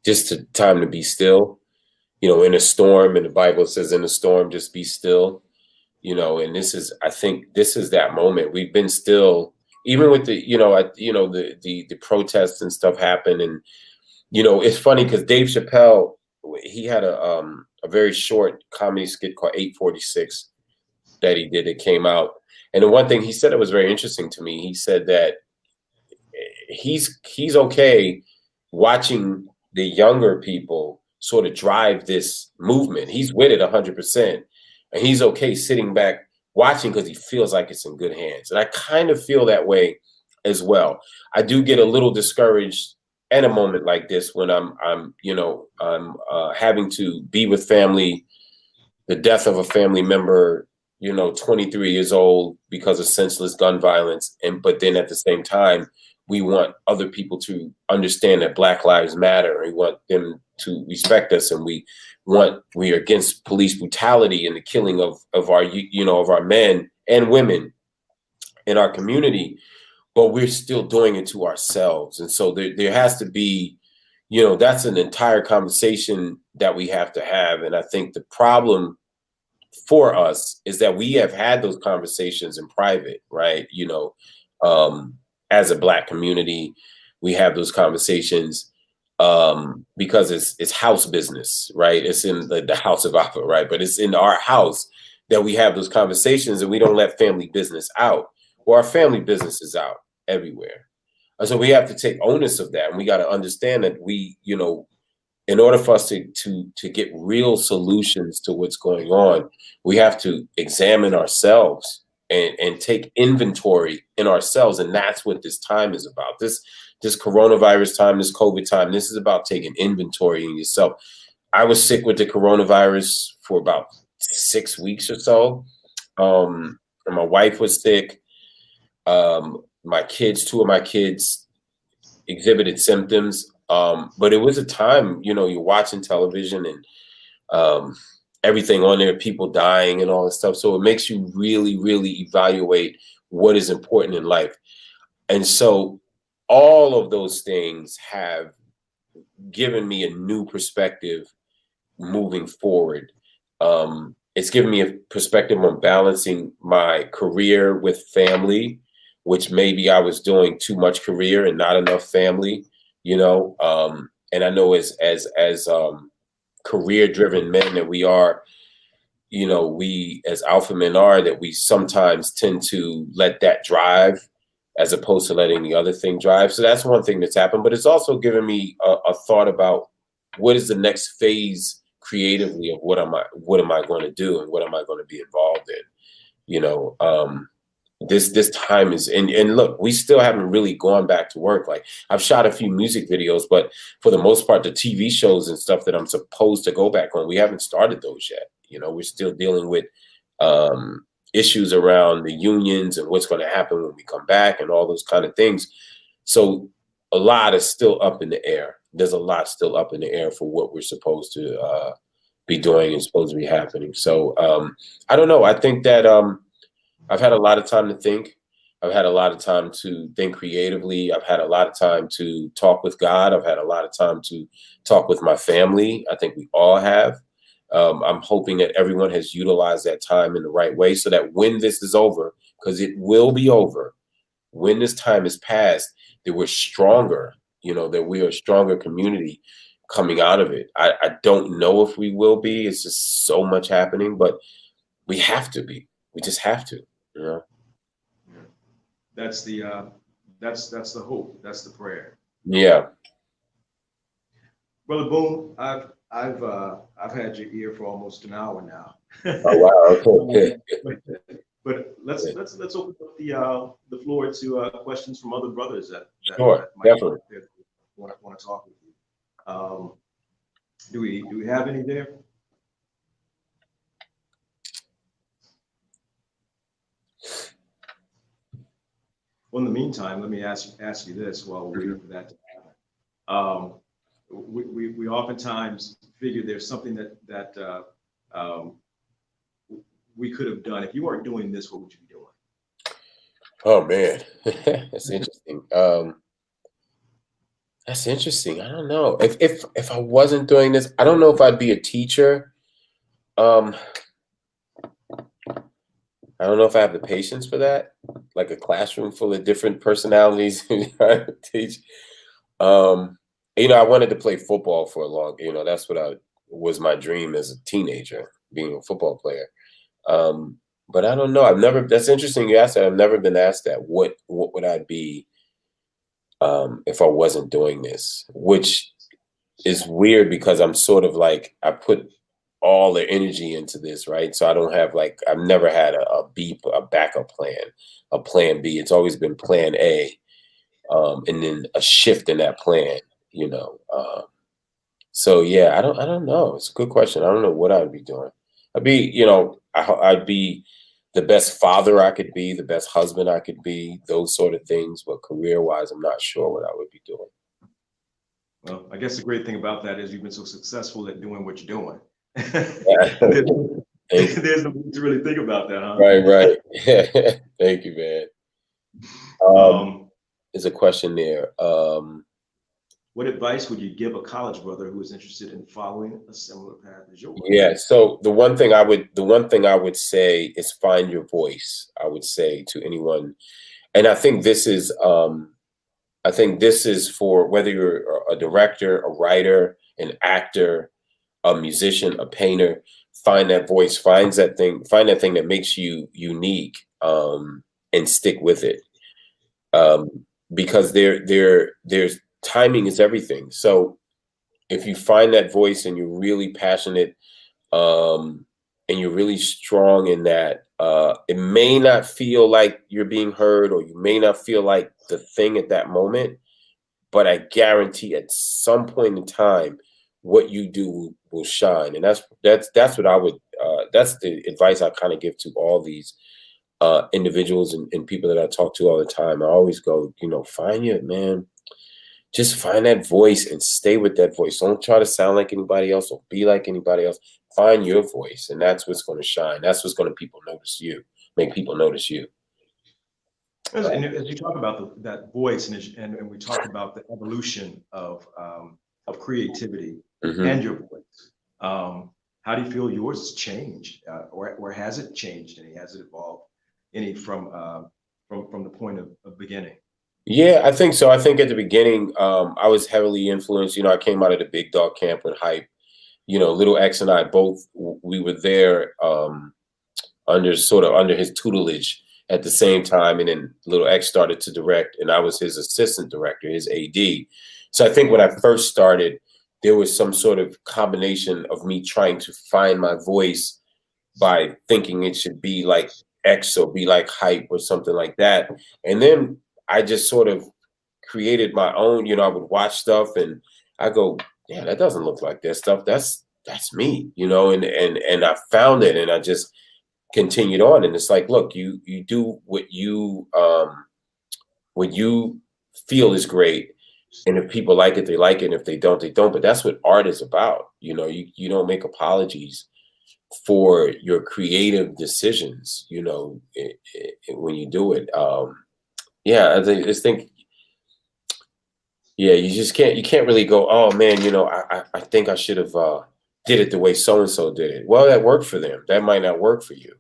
just a time to be still, you know, in a storm. And the Bible says, in a storm, just be still, you know. And I think this is that moment. We've been still, even with the, the protests and stuff happen. And, you know, it's funny because Dave Chappelle, he had a very short comedy skit called 846 that he did. It came out. And the one thing he said that was very interesting to me, he said that he's okay watching the younger people sort of drive this movement. He's with it 100%. And he's okay sitting back watching because he feels like it's in good hands. And I kind of feel that way as well. I do get a little discouraged at a moment like this when I'm having to be with family, the death of a family member, 23 years old because of senseless gun violence. But then at the same time, we want other people to understand that Black Lives Matter. We want them to respect us, and we are against police brutality and the killing of our men and women in our community, but we're still doing it to ourselves. And so there has to be, that's an entire conversation that we have to have. And I think the problem for us is that we have had those conversations in private, right? You know, as a Black community, we have those conversations because it's house business, right? It's in the house of Alpha, right? But it's in our house that we have those conversations, and we don't let family business out. Well, our family business is out everywhere. And so we have to take onus of that. And we got to understand that we, you know, in order for us to get real solutions to what's going on, we have to examine ourselves and take inventory in ourselves. And that's what this time is about. This coronavirus time, this COVID time, this is about taking inventory in yourself. I was sick with the coronavirus for about 6 weeks or so. And my wife was sick. My kids, two of my kids exhibited symptoms. But it was a time, you know, you're watching television and everything on there, people dying and all this stuff. So it makes you really, really evaluate what is important in life. And so all of those things have given me a new perspective moving forward. It's given me a perspective on balancing my career with family, which maybe I was doing too much career and not enough family, you know. And I know as career-driven men that we are, you know, we as alpha men are, that we sometimes tend to let that drive as opposed to letting the other thing drive. So that's one thing that's happened. But it's also given me a thought about what is the next phase creatively of what am I going to do and what am I going to be involved in? You know, this time is, and look, we still haven't really gone back to work. Like, I've shot a few music videos, but for the most part, the TV shows and stuff that I'm supposed to go back on, we haven't started those yet. You know, we're still dealing with issues around the unions and what's going to happen when we come back and all those kind of things. So a lot is still up in the air. There's a lot still up in the air for what we're supposed to be doing and supposed to be happening. So I don't know. I think that I've had a lot of time to think. I've had a lot of time to think creatively. I've had a lot of time to talk with God. I've had a lot of time to talk with my family. I think we all have. I'm hoping that everyone has utilized that time in the right way so that when this is over, because it will be over, when this time is past, that we're stronger, you know, that we are a stronger community coming out of it. I don't know if we will be. It's just so much happening, but we have to be. We just have to, you know. That's the hope. That's the prayer. Yeah. Brother Boone, I've had your ear for almost an hour now. Oh wow. Okay. But let's open up the floor to questions from other brothers that Sure, might definitely want to talk with you. Do we have any there? Well, in the meantime, let me ask you this while we're waiting for that to happen. We oftentimes figure there's something that we could have done. If you weren't doing this, what would you be doing? Oh man, that's interesting. That's interesting. I don't know. If I wasn't doing this, I don't know if I'd be a teacher. I don't know if I have the patience for that. Like a classroom full of different personalities trying to teach. You know, I wanted to play football for a long. You know, that's what was my dream as a teenager, being a football player. But I don't know. I've never. That's interesting. You asked that. I've never been asked that. What would I be if I wasn't doing this? Which is weird because I'm sort of like I put all the energy into this, right? So I don't have like I've never had a backup plan, a plan B. It's always been plan A, and then a shift in that plan. You know. So yeah, I don't know. It's a good question. I don't know what I'd be doing. I'd be, you know, I'd be the best father I could be, the best husband I could be, those sort of things. But career-wise, I'm not sure what I would be doing. Well, I guess the great thing about that is you've been so successful at doing what you're doing. There's no need to really think about that, huh? Right. Thank you, man. There's a question there. what advice would you give a college brother who is interested in following a similar path as yours? Yeah. So the one thing I would say is find your voice. I would say to anyone, and I think this is for whether you're a director, a writer, an actor, a musician, a painter. Find that voice. Find that thing that makes you unique, and stick with it. Because there's timing is everything. So if you find that voice and you're really passionate, and you're really strong in that, it may not feel like you're being heard, or you may not feel like the thing at that moment, but I guarantee at some point in time, what you do will shine. And that's what I would, that's the advice I kind of give to all these individuals and people that I talk to all the time. I always go, find your man. Just find that voice and stay with that voice. Don't try to sound like anybody else or be like anybody else. Find your voice, and that's what's going to shine. That's what's going to make people notice you. And as you talk about that voice, and we talk about the evolution of creativity and your voice, how do you feel yours has changed, or has it changed any? Has it evolved any from the point of beginning? Yeah, I think so. I think at the beginning, I was heavily influenced. I came out of the Big Dog Camp with Hype. Little X and I both, we were there under his tutelage at the same time. And then Little X started to direct, and I was his assistant director, his AD. So I think when I first started, there was some sort of combination of me trying to find my voice by thinking it should be like X or be like Hype or something like that. And then I just sort of created my own, I would watch stuff and I go, yeah, that doesn't look like that stuff. That's me, and I found it, and I just continued on. And it's like, look, you do what you feel is great. And if people like it, they like it. And if they don't, they don't. But that's what art is about. You don't make apologies for your creative decisions, when you do it. Yeah, I think, yeah, you can't really go, oh man, I think I should have did it the way so-and-so did it. Well, that worked for them. That might not work for you,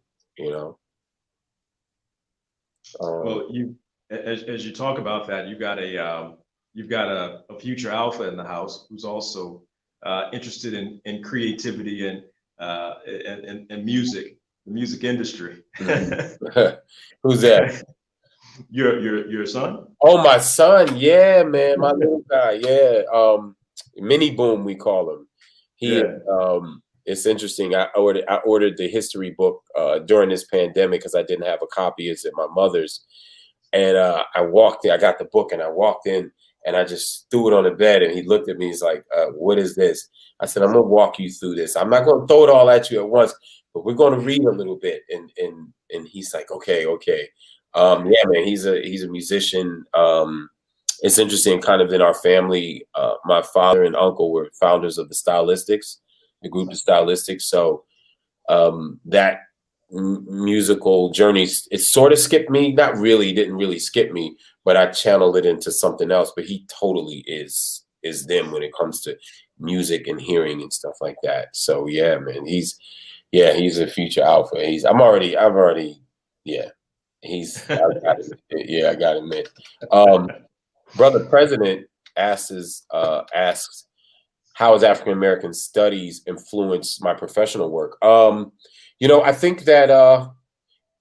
Well, as you talk about that, you've got a future alpha in the house who's also interested in creativity and music, the music industry. Who's that? Your son? Oh, my son. Yeah, man. My little guy. Yeah. Mini Boom, we call him. It's interesting. I ordered the history book during this pandemic because I didn't have a copy. It's at my mother's. And I walked in, I got the book and I walked in and I just threw it on the bed, and he looked at me. He's like, what is this? I said, I'm going to walk you through this. I'm not going to throw it all at you at once, but we're going to read a little bit. And he's like, okay. Yeah, man, he's a musician. It's interesting, kind of in our family, my father and uncle were founders of the group of Stylistics. So that musical journey, it sort of skipped me. Not really, didn't really skip me, but I channeled it into something else. But he totally is them when it comes to music and hearing and stuff like that. So yeah, man, he's a future alpha. I gotta admit. Brother President asks, how has African American studies influenced my professional work? I think that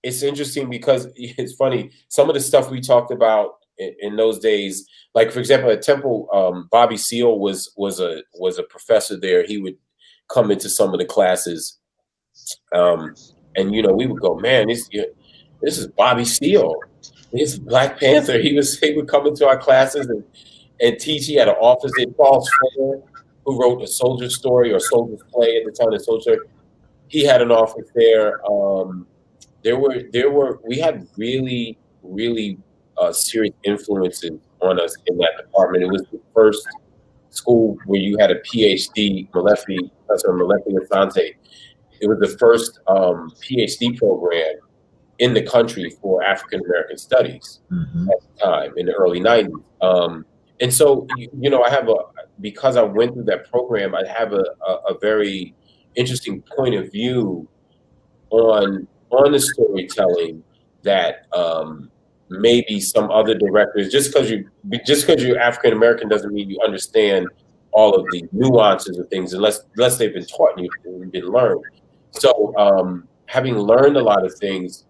it's interesting because it's funny. Some of the stuff we talked about in those days, like for example, at Temple, Bobby Seale was a professor there. He would come into some of the classes, and we would go, man, this is Bobby Seale. He's Black Panther. He would come into our classes and teach. He had an office in Charles Fuller, who wrote a soldier story or soldier's play at the time, the soldier. He had an office there. We had really, really serious influences on us in that department. It was the first school where you had a PhD, Professor Malefi Asante. It was the first PhD program in the country for African American studies at the time in the early 90s. And so, you know, because I went through that program, I have a very interesting point of view on the storytelling that maybe some other directors, just because you're African American doesn't mean you understand all of the nuances of things unless they've been taught and you've been learned. So having learned a lot of things,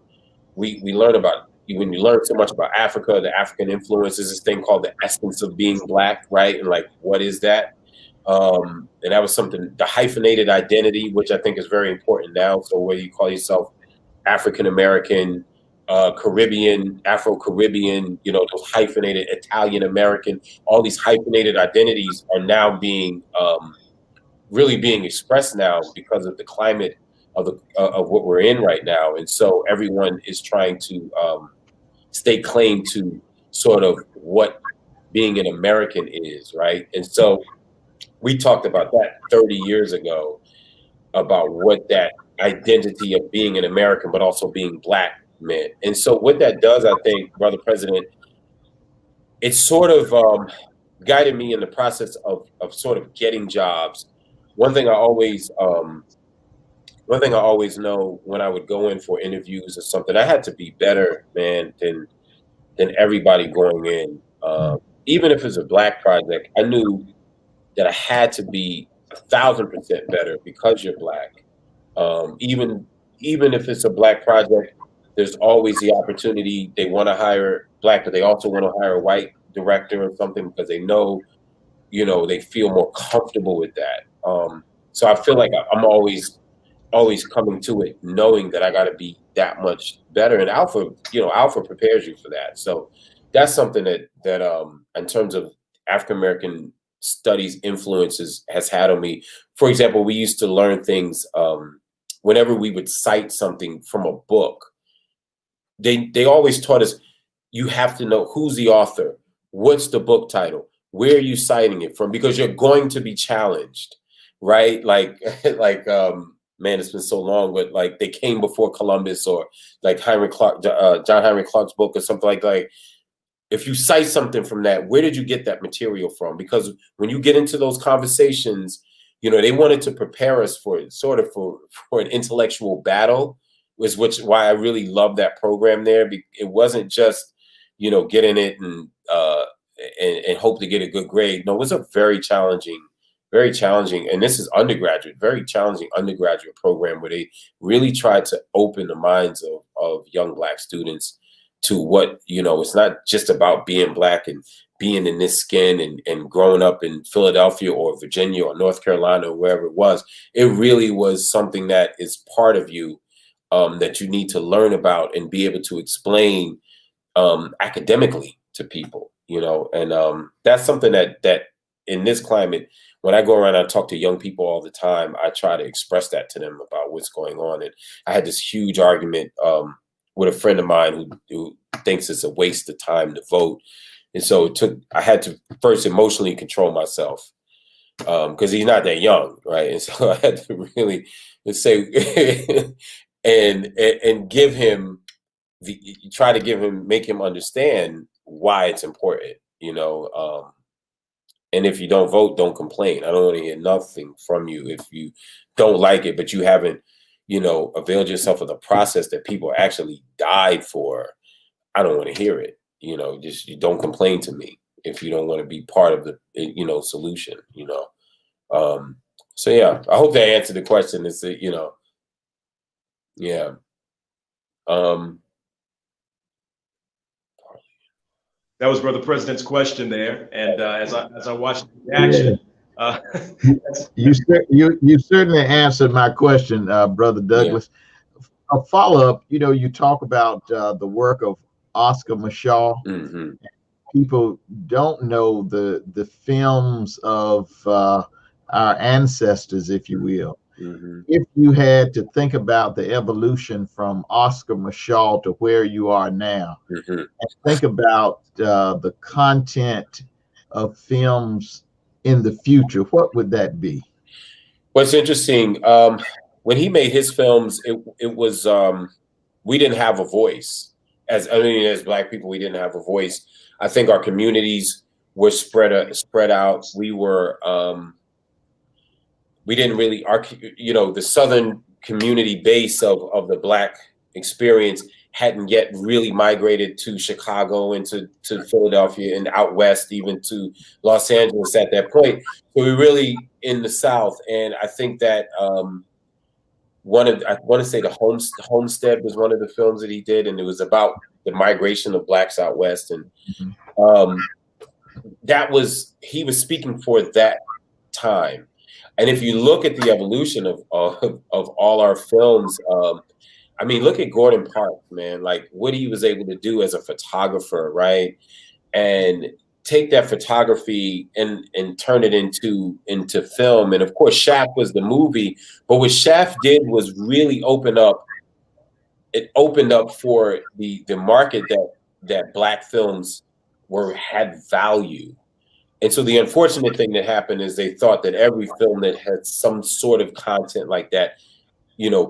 we learn about, when you learn so much about Africa, the African influence is this thing called the essence of being Black, right? And like, what is that? And that was something, the hyphenated identity, which I think is very important now. So whether you call yourself African American, Caribbean, Afro-Caribbean, you know, those hyphenated Italian American, all these hyphenated identities are now being really being expressed now because of the climate of what we're in right now. And so everyone is trying to stake claim to sort of what being an American is, right? And so we talked about that 30 years ago, about what that identity of being an American, but also being Black meant. And so what that does, I think, Brother President, it sort of guided me in the process of sort of getting jobs. One thing I always know when I would go in for interviews or something, I had to be better, man, than everybody going in. Even if it's a Black project, I knew that I had to be 1,000% better because you're Black. Even if it's a Black project, there's always the opportunity. They want to hire Black, but they also want to hire a white director or something because they know, you know, they feel more comfortable with that. So I feel like I'm always coming to it knowing that I got to be that much better. And Alpha, you know, Alpha prepares you for that. So that's something that in terms of African American studies influences has had on me. For example, we used to learn things whenever we would cite something from a book. They always taught us, you have to know who's the author, what's the book title, where are you citing it from, because you're going to be challenged, right? Like man, it's been so long, but like they came before Columbus, or like John Henry Clark's book or something like. If you cite something from that, where did you get that material from? Because when you get into those conversations, you know, they wanted to prepare us for an intellectual battle, which why I really love that program there. It wasn't just, you know, get in it and hope to get a good grade. No, it was a very challenging, and this is undergraduate, very challenging undergraduate program where they really tried to open the minds of young Black students to what, you know, it's not just about being Black and being in this skin and growing up in Philadelphia or Virginia or North Carolina or wherever it was. It really was something that is part of you, that you need to learn about and be able to explain academically to people, you know. And that's something that in this climate, when I go around and I talk to young people all the time, I try to express that to them about what's going on. And I had this huge argument with a friend of mine who thinks it's a waste of time to vote. And so I had to first emotionally control myself because he's not that young, right? And so I had to really say and give him make him understand why it's important, you know. And if you don't vote, don't complain. I don't want to hear nothing from you if you don't like it, but you haven't, you know, availed yourself of the process that people actually died for. I don't want to hear it. You know, just you don't complain to me if you don't want to be part of the, you know, solution, you know. So yeah, I hope that answered the question. It's, you know, yeah. That was Brother President's question there, and as I watched the reaction, you certainly answered my question, Brother Douglas. Yeah. A follow-up, you know, you talk about the work of Oscar Micheaux. Mm-hmm. People don't know the films of our ancestors, if you will. Mm-hmm. If you had to think about the evolution from Oscar Micheaux to where you are now, mm-hmm. and think about the content of films in the future, what would that be? What's interesting, when he made his films, it was we didn't have a voice. As Black people, we didn't have a voice. I think our communities were spread out. We were we didn't really the Southern community base of the Black experience hadn't yet really migrated to Chicago and to Philadelphia and out west, even to Los Angeles at that point. So we really in the South, and I think that I want to say the Homestead was one of the films that he did, and it was about the migration of Blacks out west, and he was speaking for that time. And if you look at the evolution of all our films, I mean, look at Gordon Parks, man, like what he was able to do as a photographer, right? And take that photography and turn it into film. And of course, Shaft was the movie, but what Shaft did was really opened up for the market that Black films had value. And so the unfortunate thing that happened is they thought that every film that had some sort of content like that,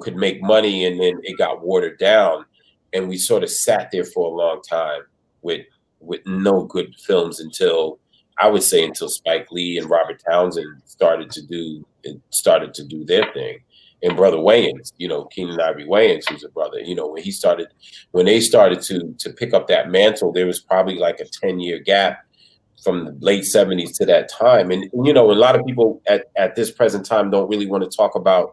could make money, and then it got watered down, and we sort of sat there for a long time with no good films until Spike Lee and Robert Townsend started to do their thing, and Brother Wayans, Keenan Ivory Wayans, who's a brother, when they started to pick up that mantle, there was probably like a 10-year gap from the late 70s to that time. And a lot of people at this present time don't really want to talk about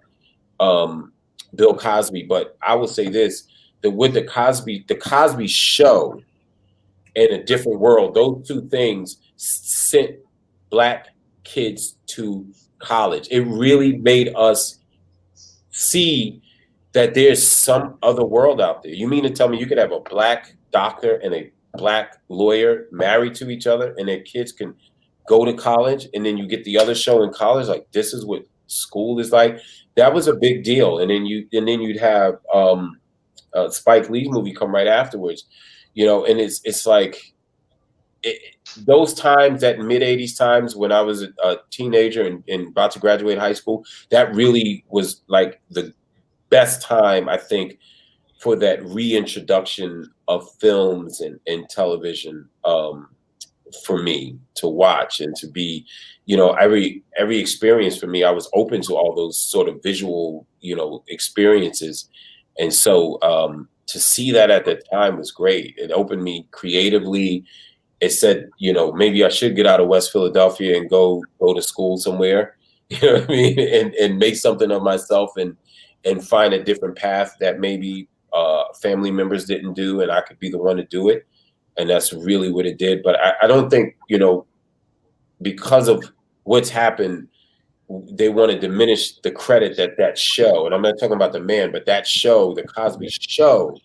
Bill Cosby, but I will say this, that with the Cosby Show and A Different World, those two things sent Black kids to college. It really made us see that there's some other world out there. You mean to tell me you could have a Black doctor and a Black lawyer married to each other and their kids can go to college, and then you get the other show in college, like this is what school is like? That was a big deal. And then you'd have Spike Lee's movie come right afterwards, and it's like those times, that mid-'80s times when I was a teenager and about to graduate high school, that really was like the best time, I think, for that reintroduction of films and television for me to watch and to be, every experience for me, I was open to all those sort of visual, experiences. And so to see that at that time was great. It opened me creatively. It said, maybe I should get out of West Philadelphia and go to school somewhere, you know what I mean? And make something of myself and find a different path that maybe family members didn't do, and I could be the one to do it. And that's really what it did. But I don't think, because of what's happened, they want to diminish the credit that show, and I'm not talking about the man, but that show, the Cosby Show,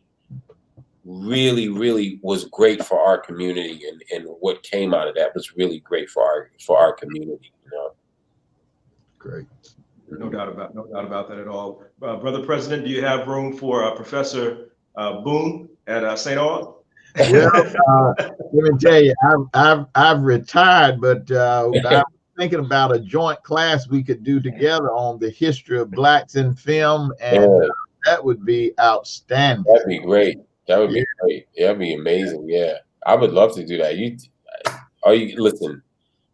really, really was great for our community, and what came out of that was really great for our community. Great. No doubt about that at all. Brother President, do you have room for Professor Boone at St. Aug? Well, let me tell you, I've retired, but I'm thinking about a joint class we could do together on the history of Blacks in film, and that would be outstanding. That'd be great. That would be great. That'd be amazing. Yeah, I would love to do that. Listen,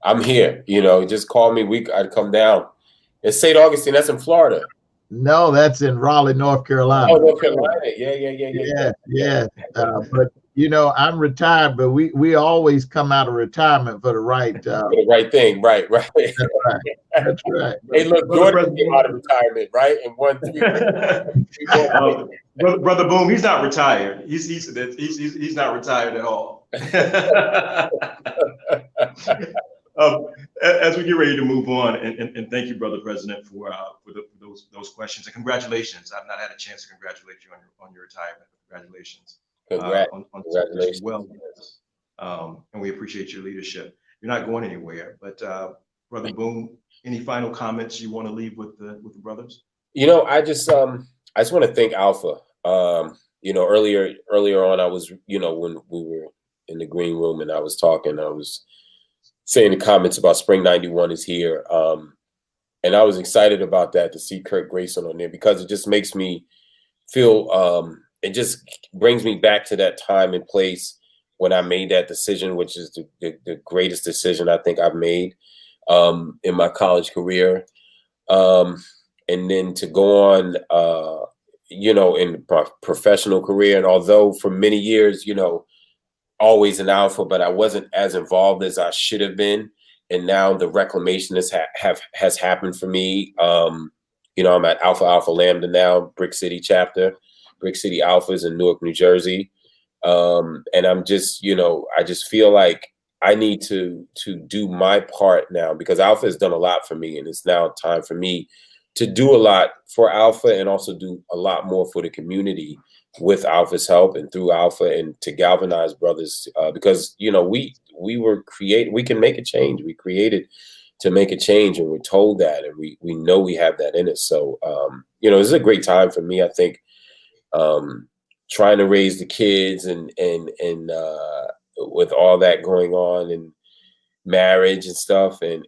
I'm here. Just call me. I'd come down. It's St. Augustine. That's in Florida. No, that's in Raleigh, North Carolina. Oh, North Carolina. Yeah. But I'm retired, but we always come out of retirement for the right thing. Right. That's right. Hey, look, Jordan came out of retirement, right? And won 3 Brother Boom, he's not retired. He's not retired at all. As we get ready to move on, and thank you, Brother President, for those questions, and congratulations. I've not had a chance to congratulate you on your retirement. Congratulations. Congratulations. Well, and we appreciate your leadership. You're not going anywhere, but Brother Boone, any final comments you want to leave with the brothers? I just want to thank Alpha. Earlier on, I was, when we were in the green room and I was talking, I was saying the comments about Spring 91 is here. And I was excited about that, to see Kirk Grayson on there, because it just makes me feel, it just brings me back to that time and place when I made that decision, which is the greatest decision I think I've made in my college career. And then to go on, in professional career. And although for many years, always an alpha, but I wasn't as involved as I should have been. And now the reclamation has happened for me. I'm at Alpha Lambda now, Brick City chapter, Brick City Alphas in Newark, New Jersey. And I'm just, I just feel like I need to do my part now, because Alpha has done a lot for me, and it's now time for me to do a lot for Alpha and also do a lot more for the community with Alpha's help and through Alpha, and to galvanize brothers, because we can make a change. We created to make a change, and we're told that, and we know we have that in us. So this is a great time for me, I think, trying to raise the kids and with all that going on, and marriage and stuff, and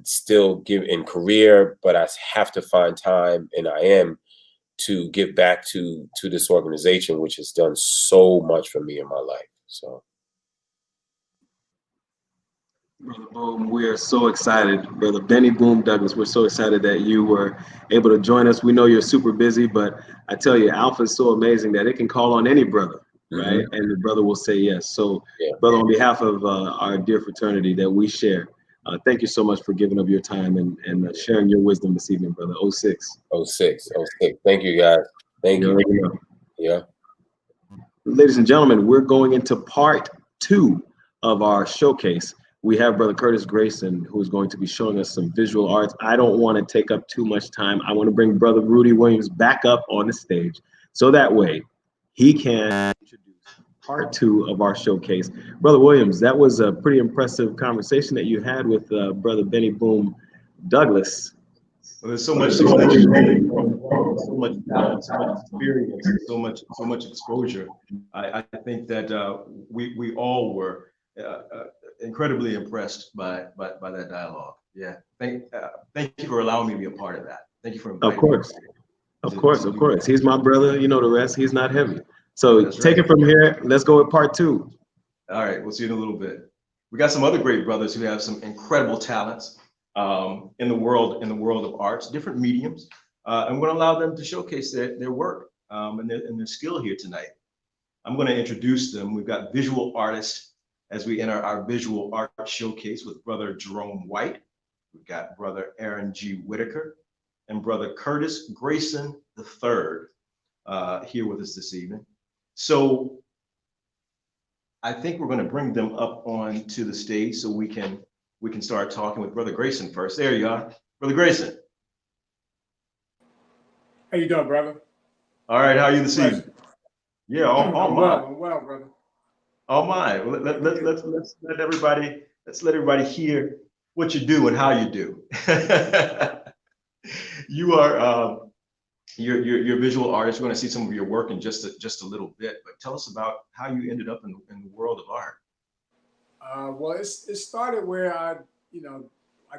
still give in career, but I have to find time, and I am, to give back to this organization, which has done so much for me in my life. So, Brother Boom, we are so excited. Brother Benny Boom Douglas, we're so excited that you were able to join us. We know you're super busy, but I tell you, Alpha is so amazing that it can call on any brother, right? Mm-hmm. And the brother will say yes. So, yeah. Brother, on behalf of our dear fraternity that we share, thank you so much for giving up your time and sharing your wisdom this evening, brother. 06. Thank you, guys. Thank you. Yeah. Ladies and gentlemen, we're going into part 2 of our showcase. We have Brother Curtis Grayson, who is going to be showing us some visual arts. I don't want to take up too much time. I want to bring Brother Rudy Williams back up on the stage, so that way he can introduce part 2 of our showcase. Brother Williams, that was a pretty impressive conversation that you had with Brother Benny Boom Douglas. Well, there's so much talent, so much experience, so much exposure. I think that we all were incredibly impressed by that dialogue. Yeah, thank you for allowing me to be a part of that. Thank you for inviting me. Of course. He's my brother. You know the rest. He's not heavy. So That's take right. it from here. Let's go with part 2. All right, we'll see you in a little bit. We got some other great brothers who have some incredible talents in the world of arts, different mediums, and we're going to allow them to showcase their work and their skill here tonight. I'm going to introduce them. We've got visual artists as we enter our visual art showcase with Brother Jerome White. We've got Brother Aaron G. Whitaker and Brother Curtis Grayson III here with us this evening. So I think we're going to bring them up onto the stage so we can start talking with Brother Grayson first. There you are, Brother Grayson. How you doing, brother? All right, how are you this evening? Yeah, all mine. I'm well, brother. All mine. Let's let everybody hear what you do and how you do. You are you're a visual artist. We're going to see some of your work in just a little bit, but tell us about how you ended up in the world of art. Well, it started where I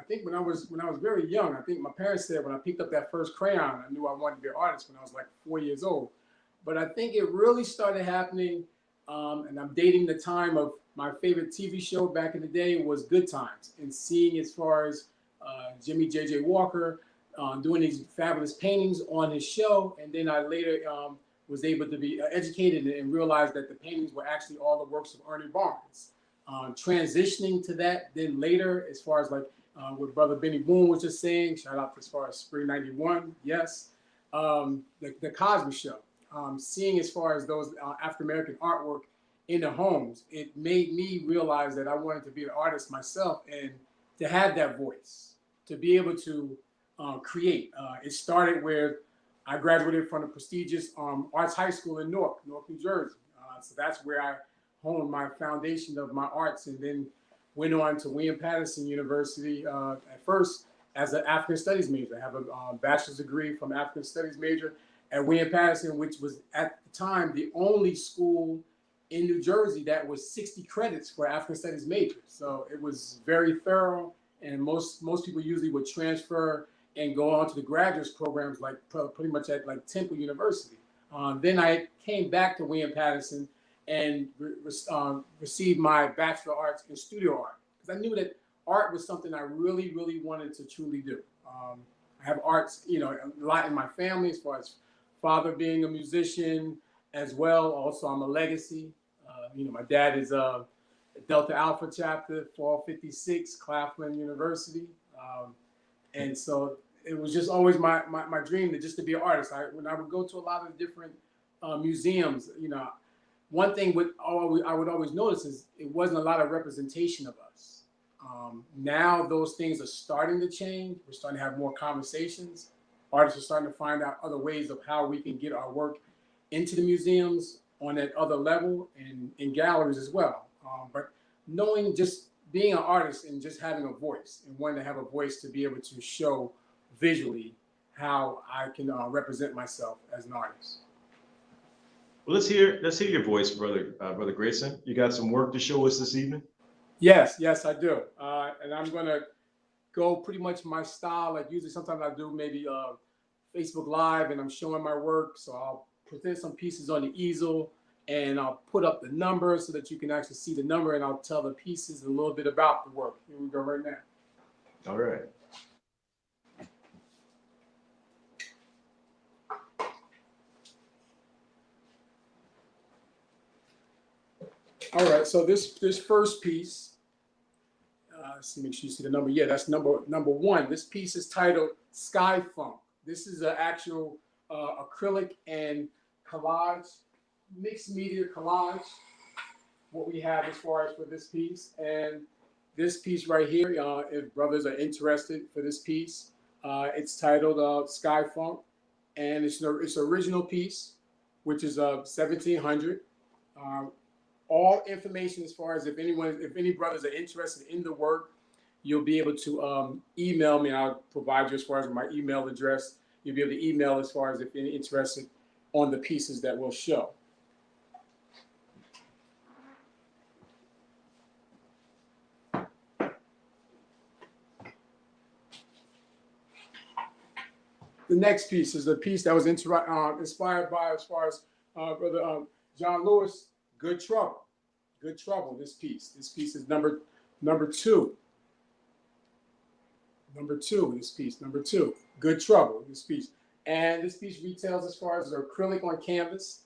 think when I was very young. I think my parents said when I picked up that first crayon, I knew I wanted to be an artist when I was like 4 years old. But I think it really started happening, and I'm dating the time of my favorite TV show back in the day was Good Times, and seeing as far as Jimmy J.J. Walker doing these fabulous paintings on his show. And then I later was able to be educated and realized that the paintings were actually all the works of Ernie Barnes. Transitioning to that, then later, as far as like what Brother Benny Boom was just saying, shout out as far as Spring 91, yes. The Cosby Show, seeing as far as those African-American artwork in the homes, it made me realize that I wanted to be an artist myself and to have that voice, to be able to create. It started where I graduated from the prestigious Arts High School in Newark, New Jersey. So that's where I honed my foundation of my arts, and then went on to William Patterson University at first as an African Studies major. I have a bachelor's degree from African Studies major at William Patterson, which was at the time the only school in New Jersey that was 60 credits for African Studies majors. So it was very thorough, and most people usually would transfer and go on to the graduate programs like pretty much at like Temple University. Then I came back to William Patterson and received my Bachelor of Arts in Studio Art, because I knew that art was something I really, really wanted to truly do. I have arts, you know, a lot in my family, as far as father being a musician as well. Also, I'm a legacy. You know, my dad is a Delta Alpha chapter, 456, Claflin University. And so it was just always my dream to be an artist. When I would go to a lot of different museums, you know, one thing I would always notice is it wasn't a lot of representation of us. Now those things are starting to change. We're starting to have more conversations. Artists are starting to find out other ways of how we can get our work into the museums on that other level, and in galleries as well. But knowing, just being an artist and just having a voice, and wanting to have a voice to be able to show visually how I can represent myself as an artist. Well, let's hear your voice, brother Grayson. You got some work to show us this evening? Yes, I do. And I'm gonna go pretty much my style. Like usually, sometimes I do maybe Facebook Live, and I'm showing my work. So I'll present some pieces on the easel, and I'll put up the number so that you can actually see the number, and I'll tell the pieces a little bit about the work. Here we go right now. All right. All right, so this first piece, let's make sure you see the number. Yeah, that's number one. This piece is titled Sky Funk. This is an actual acrylic and collage, mixed media collage, what we have as far as for this piece. And this piece right here, if brothers are interested for this piece, it's titled Sky Funk, and it's an original piece, which is 1700. All information as far as if any brothers are interested in the work, you'll be able to email me. I'll provide you as far as my email address. You'll be able to email as far as if you're interested on the pieces that we'll show. The next piece is the piece that was inspired by, as far as Brother John Lewis, Good Trouble. Good Trouble, this piece. This piece is number two. This piece, number two. Good Trouble, this piece. And this piece retails as far as acrylic on canvas,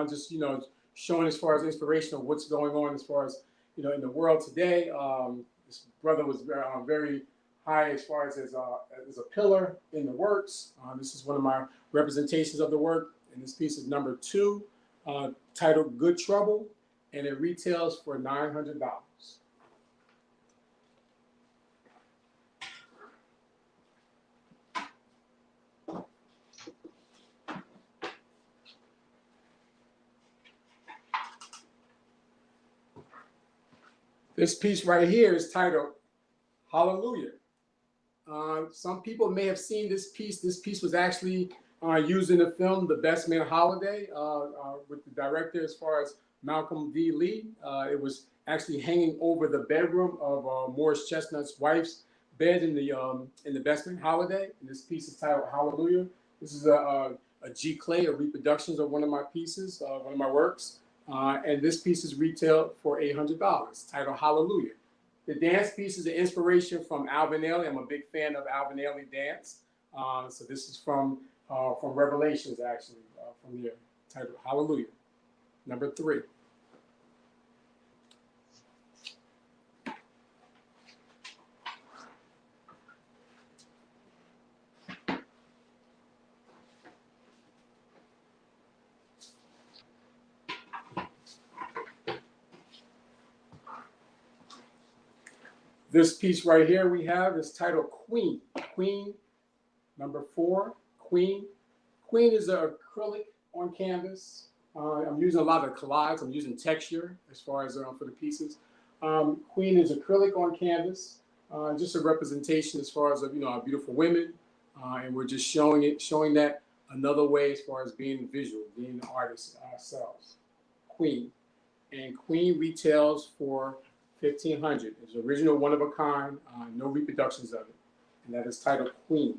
just, you know, showing as far as inspiration of what's going on as far as, you know, in the world today. This brother was very high as far as a pillar in the works. This is one of my representations of the work. And this piece is number two, titled Good Trouble. And it retails for $900. This piece right here is titled Hallelujah. Some people may have seen this piece. This piece was actually used in the film The Best Man Holiday with the director as far as Malcolm D. Lee. It was actually hanging over the bedroom of Morris Chestnut's wife's bed in the Best Man Holiday. And this piece is titled Hallelujah. This is a G Clay, a reproductions of one of my pieces, one of my works. And this piece is retailed for $800, titled Hallelujah. The dance piece is an inspiration from Alvin Ailey. I'm a big fan of Alvin Ailey dance. So this is from Revelations, actually, from there, titled Hallelujah. Number three. This piece right here we have is titled Queen. Queen, number four, Queen. Queen is an acrylic on canvas. I'm using a lot of collage. I'm using texture as far as for the pieces. Queen is acrylic on canvas, just a representation as far as you know, our beautiful women, and we're just showing that another way as far as being visual, being artists ourselves. Queen, and Queen retails for $1,500. It's original, one of a kind, no reproductions of it, and that is titled Queen.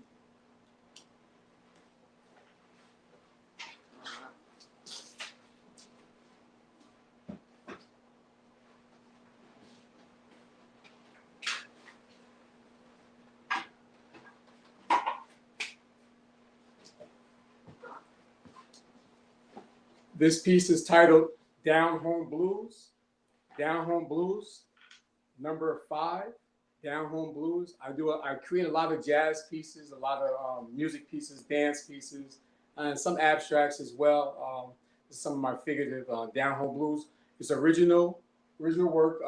This piece is titled Down Home Blues. Down Home Blues, number 5. Down Home Blues. I create a lot of jazz pieces, a lot of music pieces, dance pieces, and some abstracts as well. Some of my figurative Down Home Blues. It's original work,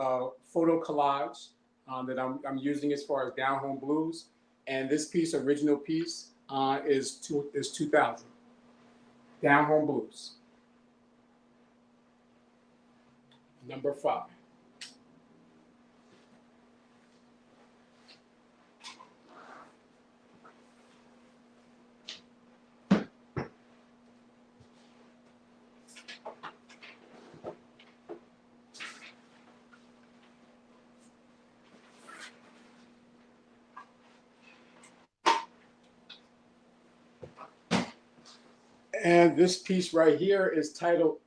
photo collage that I'm using as far as Down Home Blues. And this piece, original piece, is 2000. Down Home Blues. Number 5. And this piece right here is titled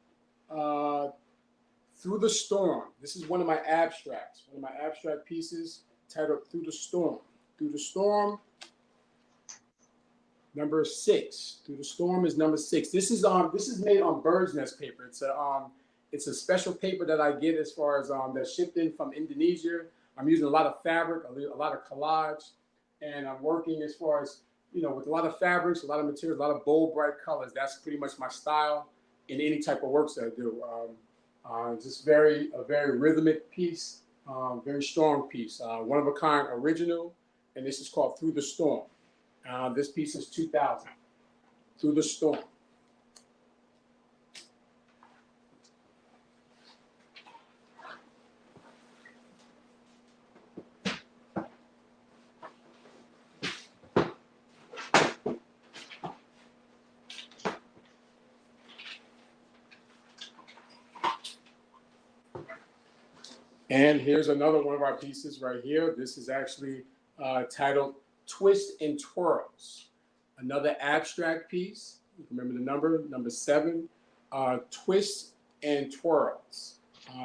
Through the Storm. This is one of my abstracts, one of my abstract pieces titled Through the Storm. Through the Storm, number 6. Through the Storm is number 6. This is made on bird's nest paper. It's a special paper that I get as far as that's shipped in from Indonesia. I'm using a lot of fabric, a lot of collage, and I'm working as far as, with a lot of fabrics, a lot of materials, a lot of bold, bright colors. That's pretty much my style in any type of works that I do. Just a very rhythmic piece, very strong piece, one of a kind, original, and this is called Through the Storm. This piece is 2000. Through the Storm. And here's another one of our pieces right here. This is actually titled Twist and Twirls. Another abstract piece. Remember the number 7. Twist and Twirls.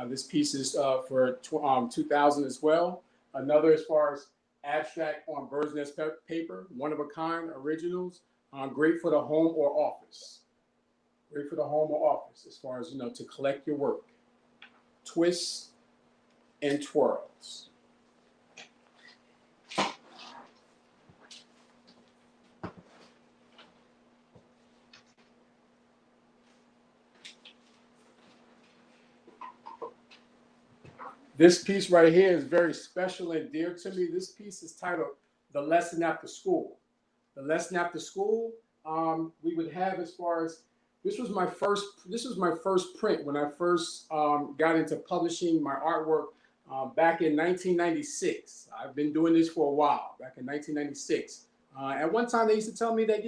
This piece is for 2000 as well. Another as far as abstract on bird's nest paper, one of a kind, originals. Great for the home or office. Great for the home or office as far as, to collect your work. Twist and Twirls. This piece right here is very special and dear to me. This piece is titled The Lesson After School. The Lesson After School, we would have as far as, this was my first print when I first got into publishing my artwork back in 1996. I've been doing this for a while, back in 1996. At one time they used to tell me that,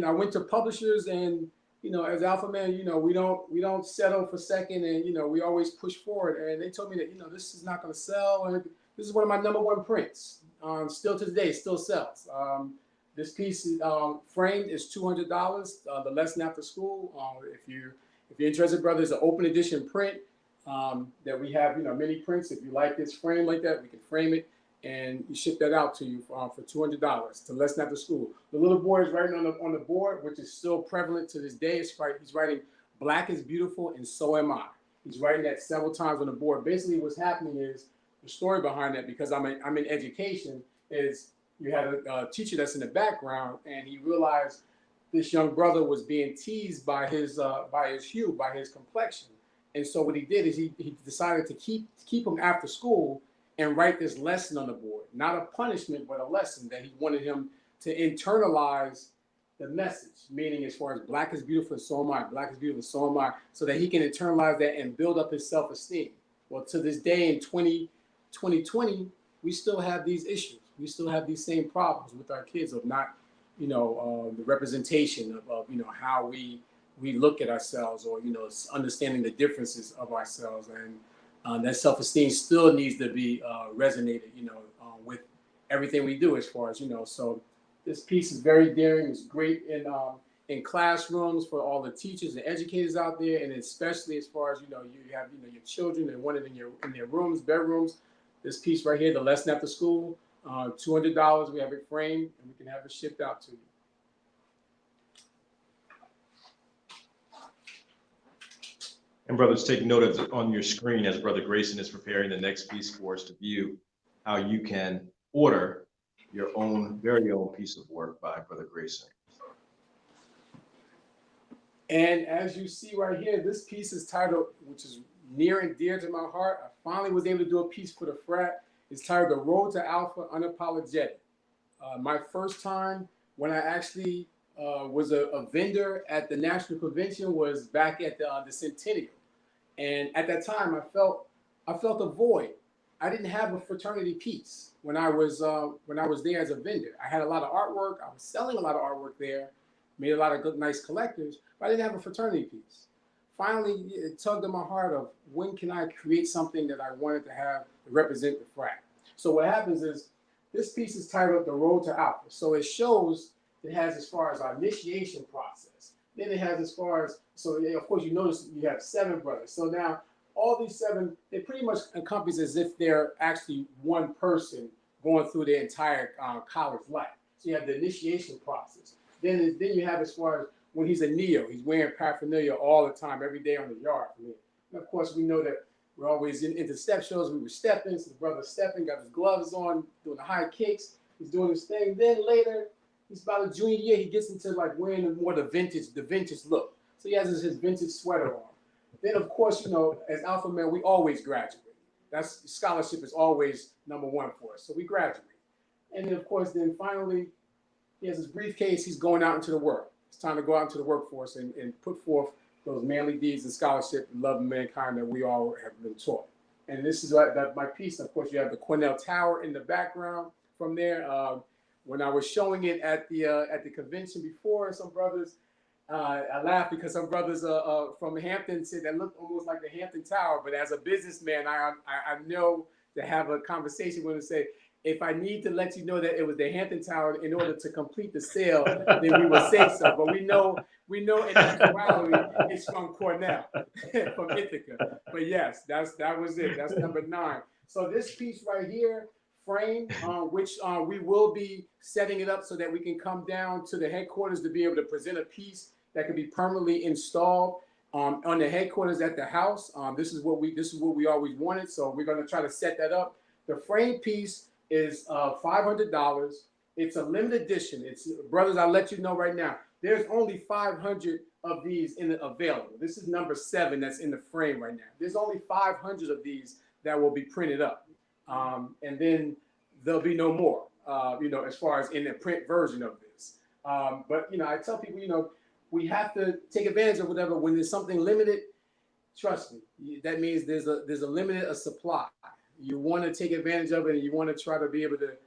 I went to publishers and, as Alpha Man, we don't settle for second, and we always push forward. And they told me that this is not going to sell, and this is one of my number 1 prints. Still to today, still sells. This piece framed is $200. The Lesson After School. If you're interested, brother, it's an open edition print that we have. Many prints. If you like this frame like that, we can frame it and you ship that out to you for $200 to Lesson After School. The little boy is writing on the board, which is still prevalent to this day. He's writing, "Black is beautiful and so am I." He's writing that several times on the board. Basically, what's happening is, the story behind that, because I'm in education, is you had a teacher that's in the background, and he realized this young brother was being teased by his hue, by his complexion. And so what he did is he decided to keep him after school and write this lesson on the board. Not a punishment, but a lesson that he wanted him to internalize the message, meaning as far as black is beautiful and so am I, black is beautiful and so am I, so that he can internalize that and build up his self-esteem. Well, to this day in 2020, we still have these issues. We still have these same problems with our kids of not, the representation of how we look at ourselves, or, understanding the differences of ourselves. And that self-esteem still needs to be resonated, with everything we do as far as, so this piece is very daring. It's great in classrooms for all the teachers and educators out there. And especially as far as, you have, your children and want it in their rooms, bedrooms. This piece right here, The Lesson After School, $200. We have it framed and we can have it shipped out to you. And brothers, take note of on your screen as Brother Grayson is preparing the next piece for us to view how you can order your own very own piece of work by Brother Grayson. And as you see right here, this piece is titled, which is near and dear to my heart. I finally was able to do a piece for the frat. It's titled The Road to Alpha Unapologetic. My first time when I actually was a vendor at the National Convention was back at the Centennial. And at that time, I felt a void. I didn't have a fraternity piece when I was there as a vendor. I had a lot of artwork. I was selling a lot of artwork there, made a lot of good, nice collectors, but I didn't have a fraternity piece. Finally, it tugged at my heart of when can I create something that I wanted to have to represent the frat. So what happens is this piece is titled The Road to Alpha. So it shows, it has as far as our initiation process. Then it has as far as, so of course you notice you have 7 brothers. So now all these 7, they pretty much encompass as if they're actually one person going through their entire college life. So you have the initiation process. Then you have as far as when he's a neo, he's wearing paraphernalia all the time, every day on the yard. And of course we know that we're always into step shows. We were stepping, so the brother's stepping, got his gloves on, doing the high kicks. He's doing his thing. Then later, he's about a junior year, he gets into like wearing more the vintage look. So he has his vintage sweater on. Then of course, you know, as Alpha Men, we always graduate. That's scholarship is always number 1 for us. So we graduate. And then of course, then finally, he has his briefcase, he's going out into the world. It's time to go out into the workforce and put forth those manly deeds and scholarship and love of mankind that we all have been taught. And this is my piece. Of course, you have the Cornell Tower in the background from there. When I was showing it at the convention before, some brothers, I laughed because some brothers from Hampton said that looked almost like the Hampton Tower. But as a businessman, I know to have a conversation with them and say, if I need to let you know that it was the Hampton Tower in order to complete the sale, then we will say so. But we know in actuality it's from Cornell, from Ithaca. But yes, that was it. That's number 9. So this piece right here, frame, which we will be setting it up so that we can come down to the headquarters to be able to present a piece that can be permanently installed on the headquarters at the house. This is what we always wanted. So we're going to try to set that up. The frame piece is $500. It's a limited edition. It's brothers, I'll let you know right now. There's only 500 of these available. This is number 7 that's in the frame right now. There's only 500 of these that will be printed up. And then there'll be no more, as far as in the print version of this. But, I tell people, we have to take advantage of whatever. When there's something limited, trust me, that means there's a limited supply. You want to take advantage of it, and you want to try to be able to,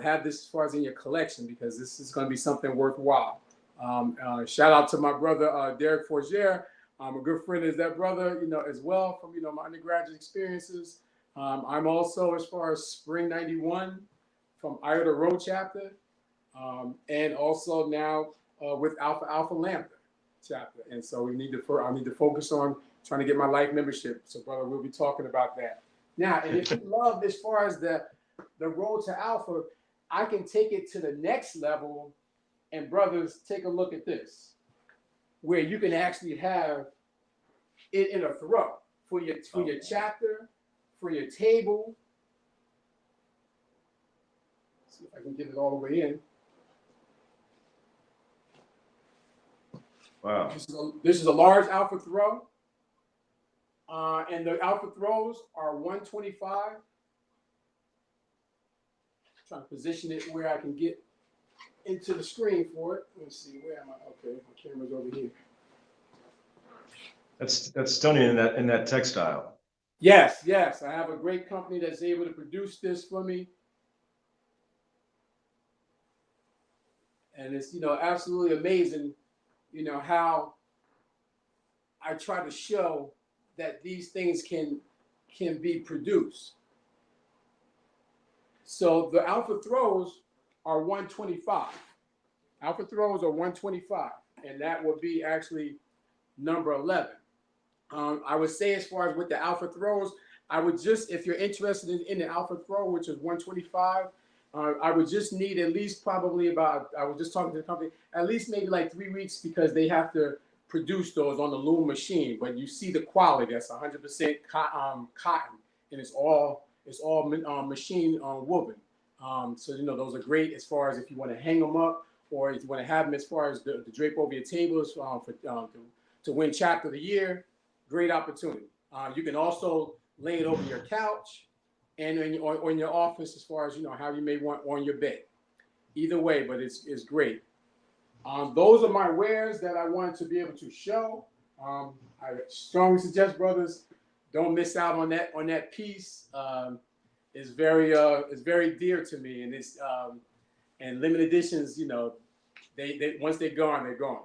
have this as far as in your collection, because this is going to be something worthwhile. Shout out to my brother, Derek Forgier. I'm a good friend as that brother, as well from, my undergraduate experiences. I'm also, as far as Spring 91 from Untitled Road Chapter, and also now with Alpha Lambda Chapter. And so I need to focus on trying to get my life membership. So brother, we'll be talking about that. Now, and if you love as far as the road to Alpha, I can take it to the next level. And brothers, take a look at this, where you can actually have it in a throw for your chapter, for your table. Let's see if I can get it all the way in. Wow. This is a large Alpha throw. And the Alpha throws are 125. Trying to position it where I can get into the screen for it. Let's see, where am I? Okay, my camera's over here. That's stunning in that textile. Yes. I have a great company that's able to produce this for me. And it's, absolutely amazing, how I try to show that these things can be produced. So the Alpha throws are 125. Alpha throws are 125, and that will be actually number 11. I would say as far as with the Alpha throws, I would just, if you're interested in the Alpha throw, which is 125, I would just need at least probably about, I was just talking to the company, at least maybe like 3 weeks, because they have to produce those on the loom machine, but you see the quality. That's 100% cotton, and it's all machine woven. So those are great as far as if you want to hang them up, or if you want to have them as far as the drape over your tables to win chapter of the year. Great opportunity. You can also lay it over your couch and or in your office, as far as how you may want on your bed. Either way, but it's great. Those are my wares that I wanted to be able to show. I strongly suggest, brothers, don't miss out on that piece. It's very dear to me, and it's and limited editions. They once they're gone, they're gone.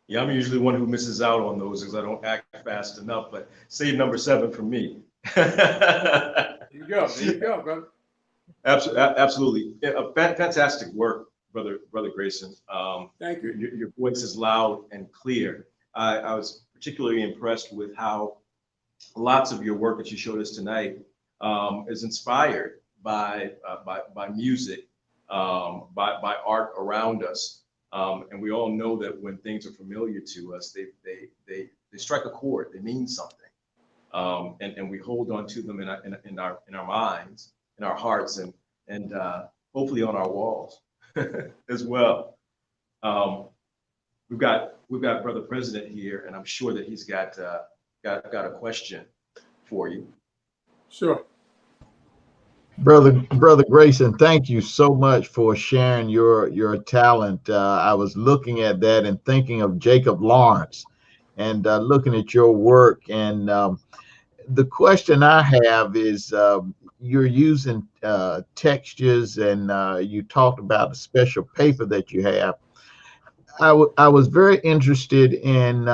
Yeah, I'm usually one who misses out on those because I don't act fast enough. But save number 7 for me. There you go, brother. Absolutely. Fantastic work, brother Grayson. Thank you. Your voice is loud and clear. I was particularly impressed with how lots of your work that you showed us tonight is inspired by music, by art around us. And we all know that when things are familiar to us, they strike a chord. They mean something, and we hold on to them in our minds, in our hearts, and hopefully on our walls as well. We've got Brother President here, and I'm sure that he's got a question for you. Sure. Brother Grayson, thank you so much for sharing your talent. I was looking at that and thinking of Jacob Lawrence, and looking at your work. And the question I have is, you're using textures, and you talked about a special paper that you have. I was very interested in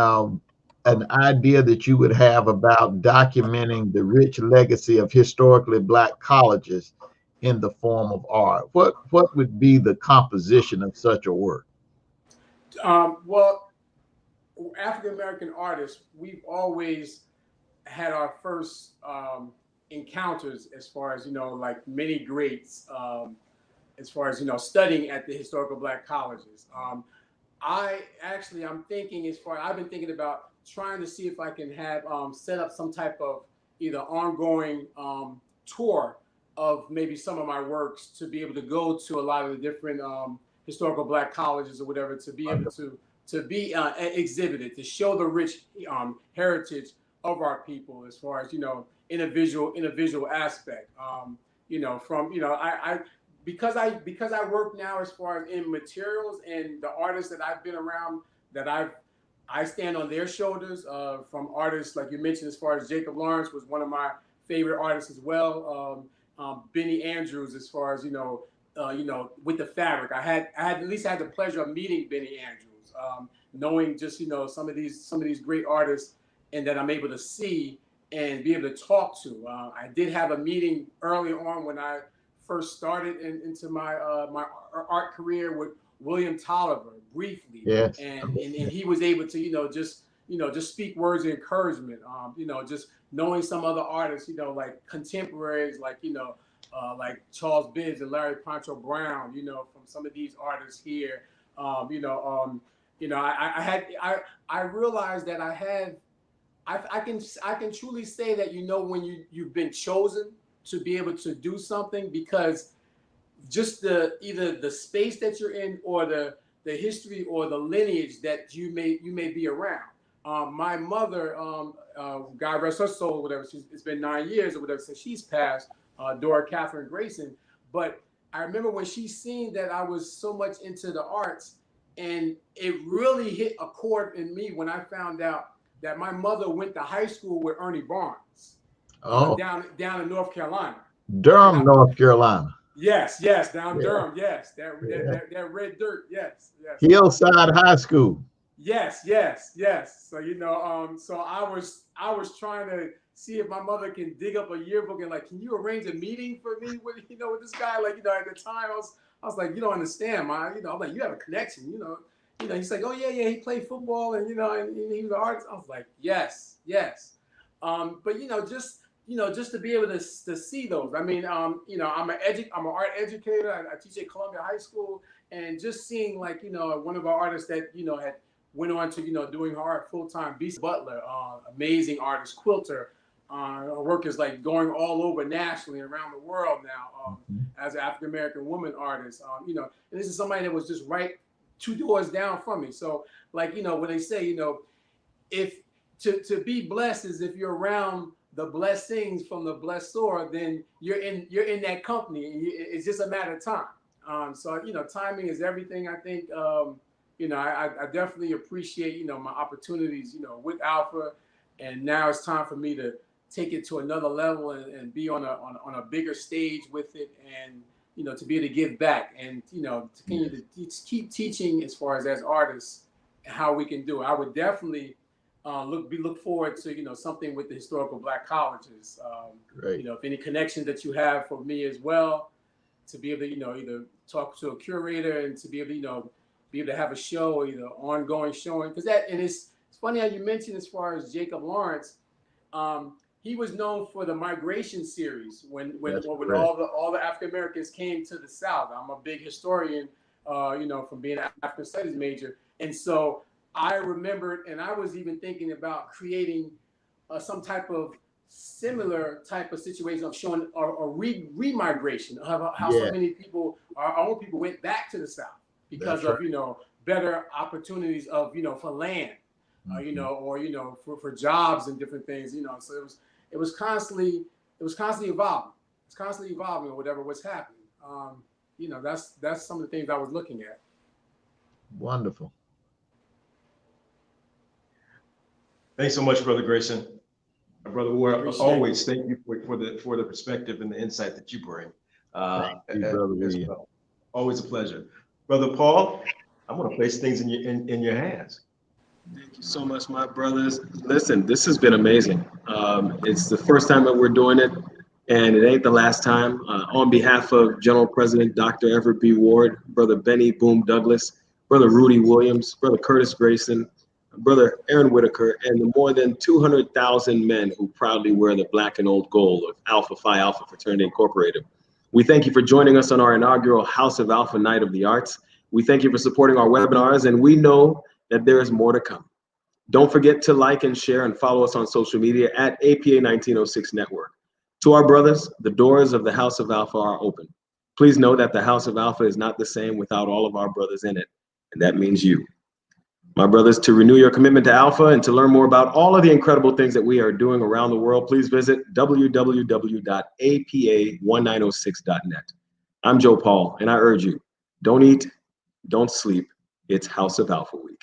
an idea that you would have about documenting the rich legacy of historically Black colleges in the form of art. What would be the composition of such a work? Well, African American artists, we've always had our first encounters, as far as like many greats, as far as studying at the historical Black colleges. I'm thinking, I've been thinking about trying to see if I can have set up some type of either ongoing tour of maybe some of my works, to be able to go to a lot of the different historical Black colleges or whatever, to be able to be exhibited, to show the rich heritage of our people, as far as in a visual aspect. Because I work now as far as in materials, and the artists that I've been around, that I stand on their shoulders, from artists like you mentioned, as far as Jacob Lawrence was one of my favorite artists as well. Benny Andrews, as far as with the fabric, I had at least had the pleasure of meeting Benny Andrews, knowing just some of these great artists, and that I'm able to see and be able to talk to. I did have a meeting early on when I first started into my my art career with William Tolliver briefly. Yes. And he was able to just speak words of encouragement. Just knowing some other artists, like contemporaries, like like Charles Bibbs and Larry Poncho Brown, from some of these artists here. I realized that I can truly say that when you've been chosen to be able to do something, because just either the space that you're in, or the history or the lineage that you may be around. My mother, God rest her soul, whatever. It's been 9 years or whatever since she's passed, Dora Catherine Grayson. But I remember when she seen that I was so much into the arts, and it really hit a chord in me when I found out that my mother went to high school with Ernie Barnes, down in North Carolina. Durham, North Carolina. Yes, down Durham. Yes, that red dirt. Yes. Hillside High School. Yes. So so I was trying to see if my mother can dig up a yearbook and can you arrange a meeting for me with with this guy? At the time I was like, you don't understand, Ma. I'm like, you have a connection. He's like, oh yeah, he played football, and and he was an artist. I was like, yes. But just to be able to see those. I mean, I'm an art educator. I teach at Columbia High School, and just seeing one of our artists that had went on to, doing her art full-time. Beast Butler, amazing artist, quilter. Her work is like going all over nationally around the world now as an African-American woman artist. And this is somebody that was just right 2 doors down from me. So like, when they say, if to be blessed is if you're around the blessings from the blessor, then you're in that company. And it's just a matter of time. So, timing is everything. I think, I definitely appreciate, my opportunities, with Alpha. And now it's time for me to take it to another level and be on a bigger stage with it, and to be able to give back and to continue to keep teaching as far as artists how we can do it. I would definitely look forward to something with the historical Black colleges. Great. If any connection that you have for me as well, to be able to either talk to a curator and to be able to have a show, either ongoing showing, because it's funny how you mentioned as far as Jacob Lawrence. He was known for the migration series when all the African Americans came to the South. I'm a big historian, from being an African Studies major, and so I remembered, and I was even thinking about creating some type of similar type of situation of showing a re-migration of how so many people, our own people, went back to the South because of better opportunities of for land, or for jobs and different things. So it was constantly evolving. It's constantly evolving or whatever was happening. That's some of the things I was looking at. Wonderful. Thanks so much, Brother Grayson. Brother Ward, always thank you for the perspective and the insight that you bring. Thank you, Brother William. well. Always a pleasure. Brother Paul, I'm going to place things in your hands. Thank you so much, my brothers. Listen, this has been amazing. It's the first time that we're doing it, and it ain't the last time. On behalf of General President Dr. Everett B. Ward, Brother Benny Boom Douglas, Brother Rudy Williams, Brother Curtis Grayson, Brother Aaron Whitaker, and the more than 200,000 men who proudly wear the black and old gold of Alpha Phi Alpha Fraternity Incorporated. We thank you for joining us on our inaugural House of Alpha Night of the Arts. We thank you for supporting our webinars, and we know that there is more to come. Don't forget to like and share and follow us on social media at APA 1906 Network. To our brothers, the doors of the House of Alpha are open. Please know that the House of Alpha is not the same without all of our brothers in it, and that means you. My brothers, to renew your commitment to Alpha and to learn more about all of the incredible things that we are doing around the world, please visit www.apa1906.net. I'm Joe Paul, and I urge you, don't eat, don't sleep. It's House of Alpha Week.